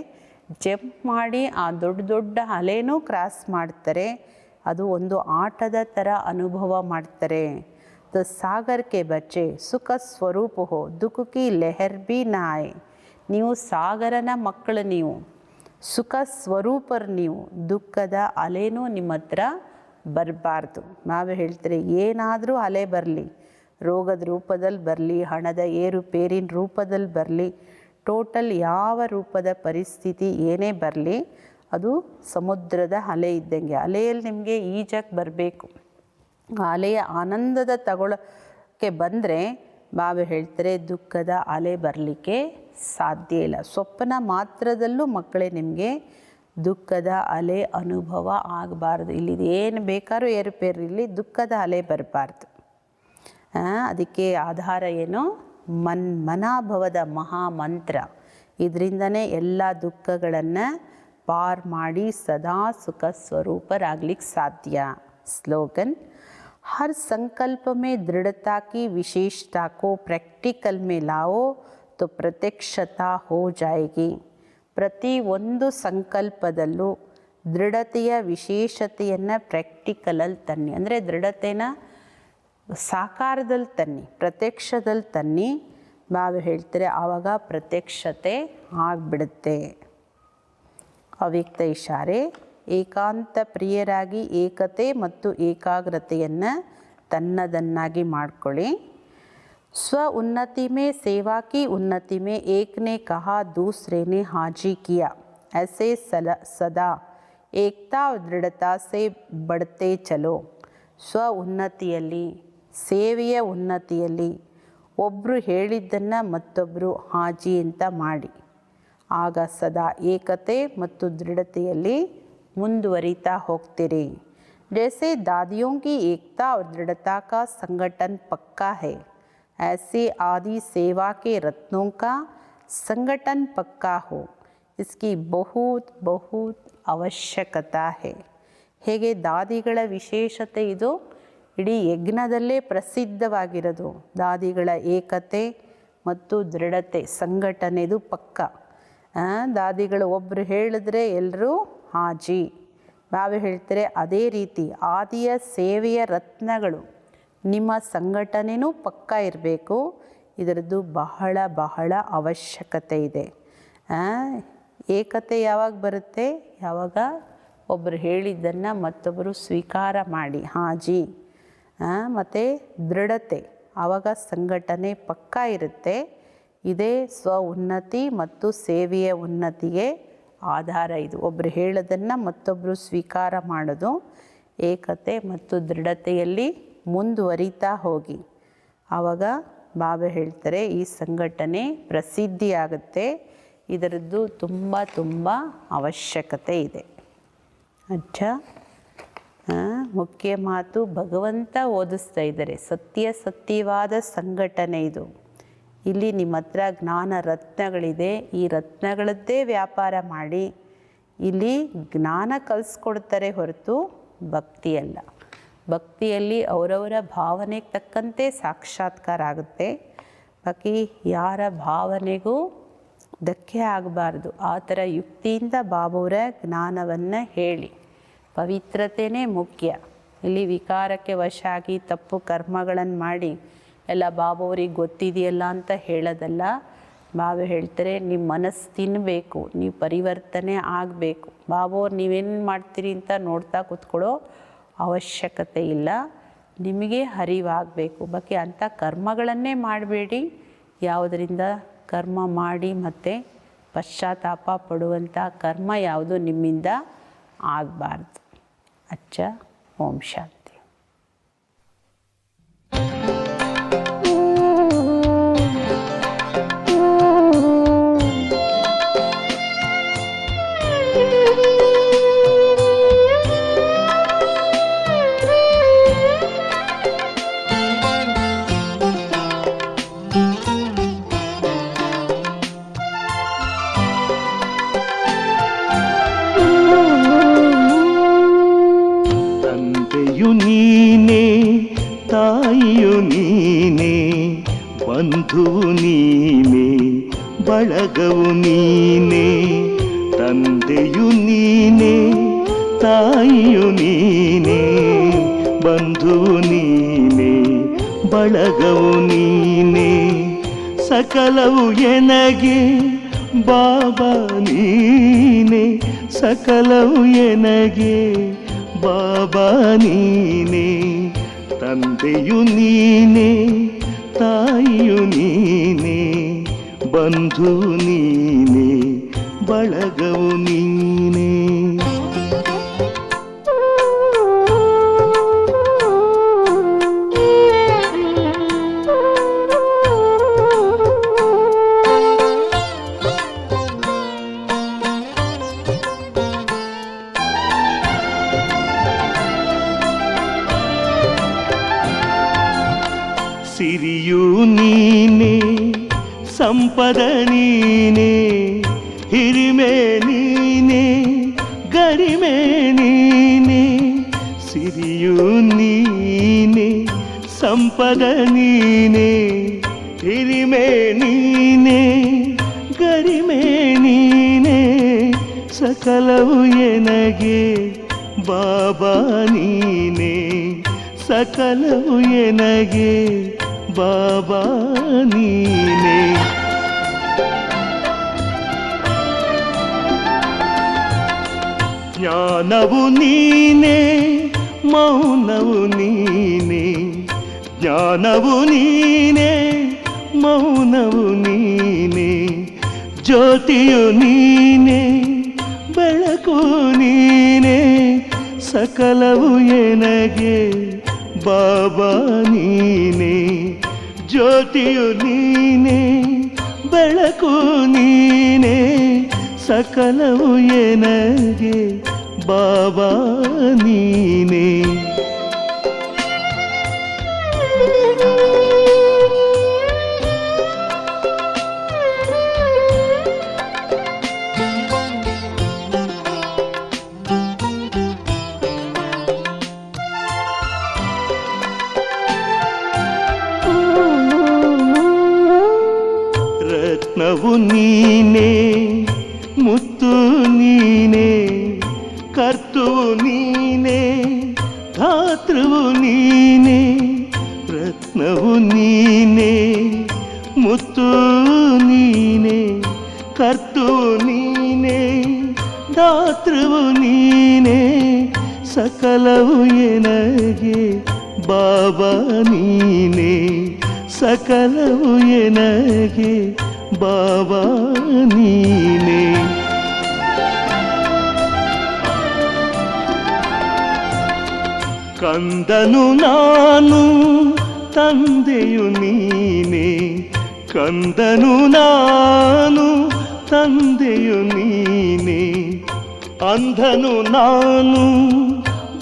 ಜಂಪ್ ಮಾಡಿ ಆ ದೊಡ್ಡ ದೊಡ್ಡ ಅಲೆನೂ ಕ್ರಾಸ್ ಮಾಡ್ತಾರೆ, ಅದು ಒಂದು ಆಟದ ಥರ ಅನುಭವ ಮಾಡ್ತಾರೆ. तो सागर के बच्चे सुख स्वरूप हो, दुख की लहर भी ना आए. ನೀವು ಸಾಗರನ ಮಕ್ಕಳು, ನೀವು ಸುಖ ಸ್ವರೂಪರು, ನೀವು ದುಃಖದ ಅಲೆನೂ ನಿಮ್ಮ ಹತ್ರ ಬರಬಾರ್ದು. ನಾವು ಹೇಳ್ತಾರೆ ಏನಾದರೂ ಅಲೆ ಬರಲಿ, ರೋಗದ ರೂಪದಲ್ಲಿ ಬರಲಿ, ಹಣದ ಏರುಪೇರಿನ ರೂಪದಲ್ಲಿ ಬರಲಿ, ಟೋಟಲ್ ಯಾವ ರೂಪದ ಪರಿಸ್ಥಿತಿ ಏನೇ ಬರಲಿ ಅದು ಸಮುದ್ರದ ಅಲೆ ಇದ್ದಂಗೆ. ಅಲೆಯಲ್ಲಿ ನಿಮಗೆ ಈಜಕ್ಕೆ ಬರಬೇಕು. ಅಲೆಯ ಆನಂದದ ತಗೊಳ್ಳೋಕ್ಕೆ ಬಂದರೆ ಬಾಬಾ ಹೇಳ್ತಾರೆ ದುಃಖದ ಅಲೆ ಬರಲಿಕ್ಕೆ ಸಾಧ್ಯ ಇಲ್ಲ. ಸ್ವಪ್ನ ಮಾತ್ರದಲ್ಲೂ ಮಕ್ಕಳೇ ನಿಮಗೆ ದುಃಖದ ಅಲೆ ಅನುಭವ ಆಗಬಾರ್ದು. ಇಲ್ಲಿ ಏನು ಬೇಕಾದ್ರೂ ಏರುಪೇರಿರಲಿ, ದುಃಖದ ಅಲೆ ಬರಬಾರ್ದು. ಅದಕ್ಕೆ ಆಧಾರ ಏನು? ಮನಾಭವದ ಮಹಾಮಂತ್ರ. ಇದರಿಂದನೇ ಎಲ್ಲ ದುಃಖಗಳನ್ನು ಪಾರ್ ಮಾಡಿ ಸದಾ ಸುಖ ಸ್ವರೂಪರಾಗ್ಲಿಕ್ಕೆ ಸಾಧ್ಯ. ಸ್ಲೋಗನ್: हर संकल्प में दृढ़ता की विशेषता को प्रैक्टिकल में लाओ तो प्रत्यक्षता हो जाएगी. ಪ್ರತಿ ಒಂದು ಸಂಕಲ್ಪದಲ್ಲೂ ದೃಢತೆಯ ವಿಶೇಷತೆಯನ್ನು ಪ್ರಾಕ್ಟಿಕಲಲ್ಲಿ ತನ್ನಿ, ಅಂದರೆ ದೃಢತೆನ ಸಾಕಾರದಲ್ಲಿ ತನ್ನಿ, ಪ್ರತ್ಯಕ್ಷದಲ್ಲಿ ತನ್ನಿ. ನಾವು ಹೇಳ್ತಾರೆ ಆವಾಗ ಪ್ರತ್ಯಕ್ಷತೆ ಆಗಿಬಿಡುತ್ತೆ. ಅವ್ಯಕ್ತ ಇಶಾರೆ: ಏಕಾಂತ ಪ್ರಿಯರಾಗಿ ಏಕತೆ ಮತ್ತು ಏಕಾಗ್ರತೆಯನ್ನು ತನ್ನದನ್ನಾಗಿ ಮಾಡಿಕೊಳ್ಳಿ. स्व उन्नति में सेवा की उन्नति में एक ने कहा दूसरे ने हाजी किया, ऐसे सदा एकता और दृढ़ता से बढ़ते चलो. ಸ್ವ ಉನ್ನತಿಯಲ್ಲಿ, ಸೇವೆಯ ಉನ್ನತಿಯಲ್ಲಿ ಒಬ್ಬರು ಹೇಳಿದ್ದನ್ನು ಮತ್ತೊಬ್ಬರು ಹಾಜಿ ಅಂತ ಮಾಡಿ, ಆಗ ಸದಾ ಏಕತೆ ಮತ್ತು ದೃಢತೆಯಲ್ಲಿ ಮುಂದುವರಿತಾ ಹೋಗ್ತೀರಿ. जैसे दादियों की एकता और दृढ़ता का संगठन पक्का है, ऐसे आदि सेवा के रत्नों का संगठन पक्का हो, इसकी बहुत बहुत ಅವಶ್ಯಕತೆ है. ಹೇಗೆ ದಾದಿಗಳ ವಿಶೇಷತೆ ಇದು ಇಡೀ ಯಜ್ಞದಲ್ಲೇ ಪ್ರಸಿದ್ಧವಾಗಿರೋದು. ದಾದಿಗಳ ಏಕತೆ ಮತ್ತು ದೃಢತೆ ಸಂಘಟನೆದು ಪಕ್ಕ. ದಾದಿಗಳು ಒಬ್ಬರು ಹೇಳಿದ್ರೆ ಎಲ್ಲರೂ ಹಾಜಿ. ನಾವು ಹೇಳ್ತಾರೆ ಅದೇ ರೀತಿ ಆದಿಯ ಸೇವೆಯ ರತ್ನಗಳು ನಿಮ್ಮ ಸಂಘಟನೆಯೂ ಪಕ್ಕ ಇರಬೇಕು. ಇದರದ್ದು ಬಹಳ ಬಹಳ ಅವಶ್ಯಕತೆ ಇದೆ. ಏಕತೆ ಯಾವಾಗ ಬರುತ್ತೆ? ಯಾವಾಗ ಒಬ್ಬರು ಹೇಳಿದ್ದನ್ನು ಮತ್ತೊಬ್ಬರು ಸ್ವೀಕಾರ ಮಾಡಿ ಹಾಜಿ. ಮತ್ತು ದೃಢತೆ, ಆವಾಗ ಸಂಘಟನೆ ಪಕ್ಕ ಇರುತ್ತೆ. ಇದೇ ಸ್ವ ಉನ್ನತಿ ಮತ್ತು ಸೇವೆಯ ಉನ್ನತಿಗೆ ಆಧಾರ. ಇದು ಒಬ್ಬರು ಹೇಳೋದನ್ನು ಮತ್ತೊಬ್ಬರು ಸ್ವೀಕಾರ ಮಾಡೋದು. ಏಕತೆ ಮತ್ತು ದೃಢತೆಯಲ್ಲಿ ಮುಂದುವರಿತಾ ಹೋಗಿ, ಆವಾಗ ಬಾಬಾ ಹೇಳ್ತಾರೆ ಈ ಸಂಘಟನೆ ಪ್ರಸಿದ್ಧಿಯಾಗುತ್ತೆ. ಇದರದ್ದು ತುಂಬ ತುಂಬ ಅವಶ್ಯಕತೆ ಇದೆ. ಅಚ್ಚಾ, ಮುಖ್ಯ ಮಾತು ಭಗವಂತ ಓದಿಸ್ತಾ ಇದ್ದಾರೆ. ಸತ್ಯವಾದ ಸಂಘಟನೆ ಇದು. ಇಲ್ಲಿ ನಿಮ್ಮ ಹತ್ರ ಜ್ಞಾನ ರತ್ನಗಳಿದೆ, ಈ ರತ್ನಗಳದ್ದೇ ವ್ಯಾಪಾರ ಮಾಡಿ. ಇಲ್ಲಿ ಜ್ಞಾನ ಕಲಿಸ್ಕೊಡ್ತಾರೆ ಹೊರತು ಭಕ್ತಿಯಲ್ಲ. ಭಕ್ತಿಯಲ್ಲಿ ಅವರವರ ಭಾವನೆಗೆ ತಕ್ಕಂತೆ ಸಾಕ್ಷಾತ್ಕಾರ ಆಗುತ್ತೆ. ಬಾಕಿ ಯಾರ ಭಾವನೆಗೂ ಧಕ್ಕೆ ಆಗಬಾರ್ದು. ಆ ಥರ ಯುಕ್ತಿಯಿಂದ ಬಾಬುವರ ಜ್ಞಾನವನ್ನು ಹೇಳಿ. ಪವಿತ್ರತೆಯೇ ಮುಖ್ಯ. ಇಲ್ಲಿ ವಿಕಾರಕ್ಕೆ ವಶ ಆಗಿ ತಪ್ಪು ಕರ್ಮಗಳನ್ನು ಮಾಡಿ ಎಲ್ಲ ಬಾಬುವ್ರಿಗೆ ಗೊತ್ತಿದೆಯಲ್ಲ ಅಂತ ಹೇಳೋದಲ್ಲ. ಬಾಬು ಹೇಳ್ತಾರೆ ನಿಮ್ಮ ಮನಸ್ಸು ತಿನ್ನಬೇಕು, ನೀವು ಪರಿವರ್ತನೆ ಆಗಬೇಕು. ಬಾಬುವ್ರು ನೀವೇನು ಮಾಡ್ತೀರಿ ಅಂತ ನೋಡ್ತಾ ಕೂತ್ಕೊಳ್ಳೋ ಅವಶ್ಯಕತೆ ಇಲ್ಲ. ನಿಮಗೆ ಅರಿವಾಗಬೇಕು. ಬಾಕಿ ಅಂಥ ಕರ್ಮಗಳನ್ನೇ ಮಾಡಬೇಡಿ. ಯಾವುದರಿಂದ ಕರ್ಮ ಮಾಡಿ ಮತ್ತು ಪಶ್ಚಾತ್ತಾಪ ಪಡುವಂಥ ಕರ್ಮ ಯಾವುದು ನಿಮ್ಮಿಂದ ಆಗಬಾರ್ದು. ಅಚ್ಚ, ಓಂ ಶಾಂತಿ. ಬಂಧುವು ನೀನೇ, ಬಳಗವು ನೀನೇ, ತಂದೆಯು ನೀನೇ, ತಾಯಿಯು ನೀನೇ, ಬಂಧುವು ನೀನೇ, ಬಳಗವು ನೀನೇ, ಸಕಲವು ಎನಗೆ ಬಾಬಾ ನೀನೇ, ಸಕಲವು ಎನಗೆ ಬಾಬಾ ನೀನೇ, ತಂದೆಯು ನೀನೇ, ತಾಯಿಯು ನೀನೇ, ಬಂಧು ನೀನೇ, ಬಳಗವು ನೀನೇ. ಸಿರಿಯು ನೀನೇ, ಸಂಪದ ನೀನೇ, ಹಿರಿಮೆ ನೀನೇ, ಗರಿಮೆ ನೀನೇ, ಸಿರಿಯು ನೀನೇ, ಸಂಪದ ನೀನೇ, ಹಿರಿಮೆ ನೀನೇ, ಗರಿಮೆ ನೀನೇ, ಸಕಲವು ಎನಗೆ ಬಾಬಾ ನೀನೇ, ಸಕಲವು ಎನಗೆ ಬಾಬಾ ನೀನೇ. ಜ್ಞಾನವು ನೀನೇ, ಮೌನವು ನೀನೇ, ಜ್ಞಾನವು ನೀನೇ, ಮೌನವು ನೀನೇ, ಜ್ಯೋತಿಯು ನೀನೇ, ಬೆಳಕು ನೀನೇ, ಸಕಲವು ಎನಗೆ ಬಾಬಾ ನೀನೇ, ಜ್ಯೋತಿಯು ನೀನೇ, ಬೆಳಕು ನೀನೇ, ಸಕಲವು ಎನಗೆ ಬಾಬಾ ನೀನೇ. ರತ್ನವು ನೀನೇ, ಮುತ್ತು ನೀನೇ, ಕರ್ತುವು ನೀನೇ, ಧಾತೃವು ನೀನೇ, ರತ್ನವು ನೀನೇ, ಮುತ್ತು ನೀನೇ, ಕರ್ತುವು ನೀನೇ, ಧಾತೃವು ನೀನೇ, ಸಕಲವು ಎನಗೆ ಬಾಬಾ ನೀನೇ, ಸಕಲವು ಎನಗೆ ಬಾಬಾ ನೀನೇ. ಕಂದನು ನಾನು, ತಂದೆಯು ನೀನೇ, ಕಂದನು ನಾನು, ತಂದೆಯು ನೀನೇ, ಅಂಧನು ನಾನು,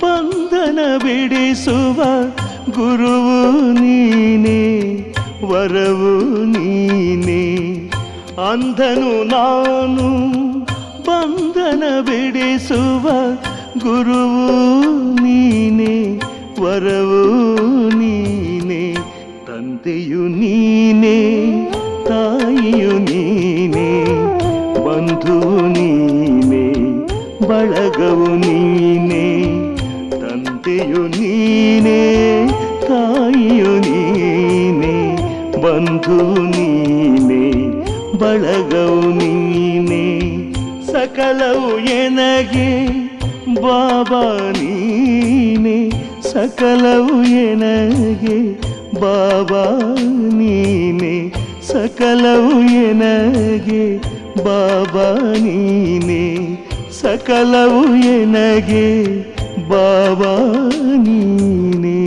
ಬಂಧನ ಬಿಡಿಸುವ ಗುರುವು ನೀನೇ, ವರವು ನೀನೇ, ಅಂಧನು ನಾನು, ಬಂಧನ ಬಿಡಿಸುವ ಗುರುವು ನೀನೇ, ವರವು ನೀನೇ, ತಂದೆಯು ನೀನೇ, ತಾಯಿಯು ನೀನೇ, ಬಂಧುವು ನೀನೇ, ಬಳಗವು ನೀನೇ, ತಂದೆಯು ನೀನೇ, ತಾಯಿಯು ನೀನೇ, ಬಂಧುವು ನೀನೇ, ಬಳಗವು ನೀನೇ, ಸಕಲವು ಎನಗೆ ಬಾಬಾ ನೀನೇ, ಸಕಲವು ಎನಗೆ ಬಾಬಾ ನೀನೇ, ಸಕಲವು ಎನಗೆ ಬಾಬಾ ನೀನೇ, ಸಕಲವು ಎನಗೆ ಬಾಬಾ ನೀನೇ.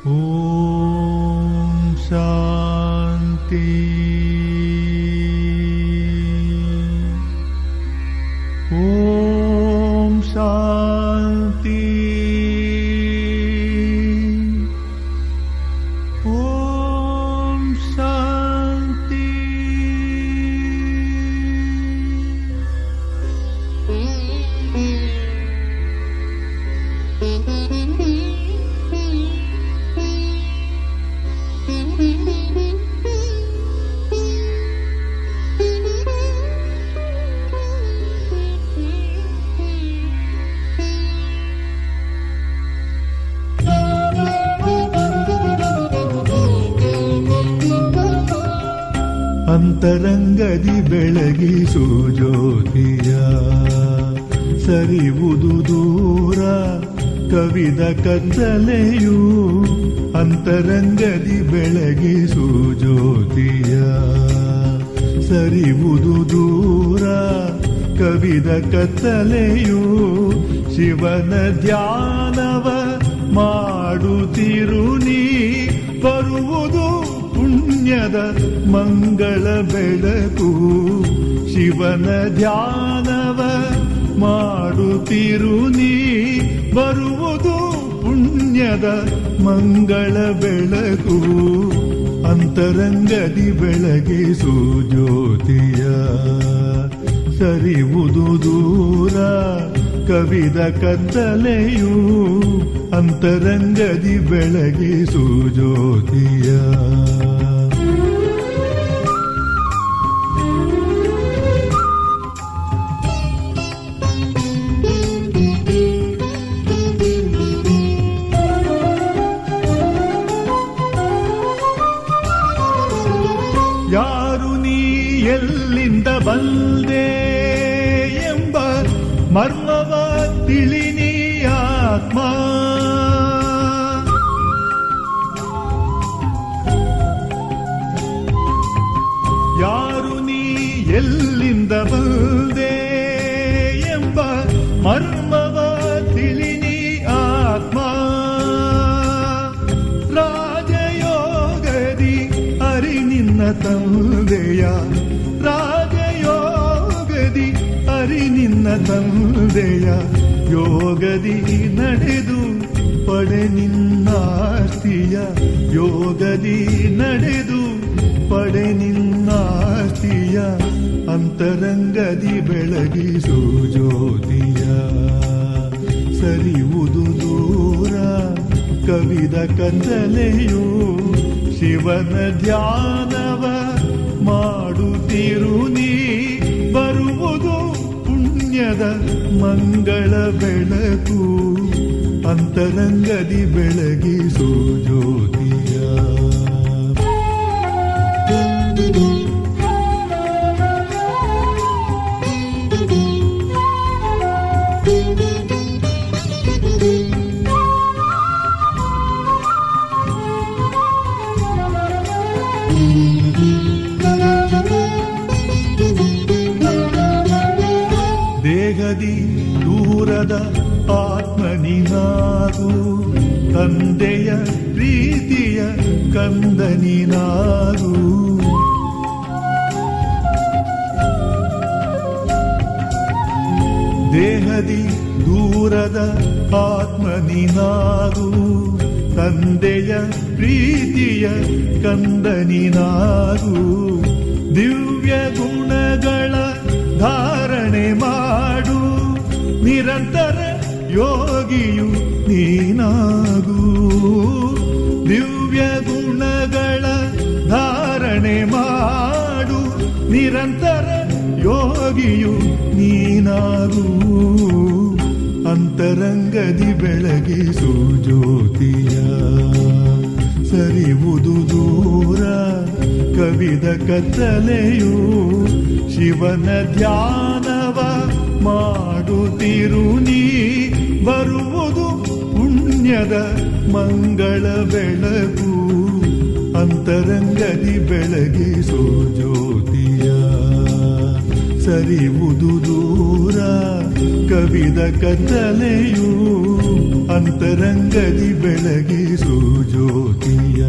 ಓಂ ಶಾಂತಿ. ಓಂ ಶಾಂತಿ. ಓಂ ಶಾಂತಿ. ಅಂತರಂಗದಿ ಬೆಳಗಿಸು ಜ್ಯೋತಿಯ, ಸರಿವುದು ದೂರ ಕವಿದ ಕತ್ತಲೆಯು. ಅಂತರಂಗದಿ ಬೆಳಗಿಸು ಜ್ಯೋತಿಯ, ಸರಿವುದು ದೂರ ಕವಿದ ಕತ್ತಲೆಯು. ಶಿವನ ಧ್ಯಾನವ ಮಾಡುತ್ತಿರು ನೀ ಬರುವುದು ಪುಣ್ಯದ ಮಂಗಳ ಬೆಳಕು ಶಿವನ ಧ್ಯಾನವ ಮಾಡುತ್ತಿರು ನೀ ಬರುವುದು ಪುಣ್ಯದ ಮಂಗಳ ಬೆಳಕು ಅಂತರಂಗದಿ ಬೆಳಗಿಸು ಜ್ಯೋತಿಯ ಸರಿವುದು ದೂರ ಕವಿದ ಕತ್ತಲೆಯು ಅಂತರಂಗದಿ ಬೆಳಗಿಸು ಜ್ಯೋತಿಯ ಯಾರು ನೀ ಎಲ್ಲಿಂದ ಬಂದೆ ಎಂಬ ಮರ್ಮವ ತಿಳಿ ನೀ ಆತ್ಮ ಯಾರು ನೀ ಎಲ್ಲಿಂದ ಬಂದೆ ಎಂಬ ಮರ್ಮವ ತಿಳಿ ನೀ ಆತ್ಮ ರಾಜಯೋಗದಿ ಅರಿ ನಿನ್ನ ತಂದೆಯ ರಾಜಯೋಗದಿ ಅರಿ ನಿನ್ನ ತಂದೆಯ ಯೋಗದಿ ನಡೆದು ಪಡೆ ನಿನ್ನಾಸ್ತಿಯ ಯೋಗದಿ ನಡೆದು ಪಡೆ ನಿನ್ನಾಸ್ತಿಯ ಅಂತರಂಗದಿ ಬೆಳಗಿಸು ಜ್ಯೋತಿಯ ಸರಿವುದು ದೂರ ಕವಿದ ಕತ್ತಲೆಯು ಶಿವನ ಧ್ಯಾನವ ಮಾಡುತ್ತಿರು ನೀ ಬರುವುದು ಪುಣ್ಯದ ಮಂಗಳ ಬೆಳಕು ಅಂತರಂಗದಿ ಬೆಳಗಿಸು ಜ್ಯೋತಿಯ ದೇಹದಿ ದೂರದ ಆತ್ಮನಿನಾಗು ತಂದೆಯ ಪ್ರೀತಿಯ ಕಂದನಿನಾಗು ದೇಹದಿ ದೂರದ ಆತ್ಮನಿನಾಗು ತಂದೆಯ ಪ್ರೀತಿಯ ಕಂದನಿನಾಗು ದಿವ್ಯ ಗುಣಗಳ ಧಾರಣೆ ಮಾಡು ನಿರಂತರ ಯೋಗಿಯು ನೀನಾಗು ದಿವ್ಯ ಗುಣಗಳ ಧಾರಣೆ ಮಾಡು ನಿರಂತರ ಯೋಗಿಯು ನೀನಾಗು ಅಂತರಂಗದಿ ಬೆಳಗಿಸು ಜ್ಯೋತಿಯ ಸರಿವುದು ದೂರ ಕವಿದ ಕತ್ತಲೆಯು ಶಿವನ ಧ್ಯಾನವ ಮಾಡುತ್ತಿರು ನೀ ಬರುವುದು ಪುಣ್ಯದ ಮಂಗಳ ಬೆಳಕು ಅಂತರಂಗದಿ ಬೆಳಗಿಸು ಜ್ಯೋತಿಯ ಸರಿವುದು ದೂರ ಕವಿದ ಕತ್ತಲೆಯು ಅಂತರಂಗದಿ ಬೆಳಗಿಸು ಜ್ಯೋತಿಯ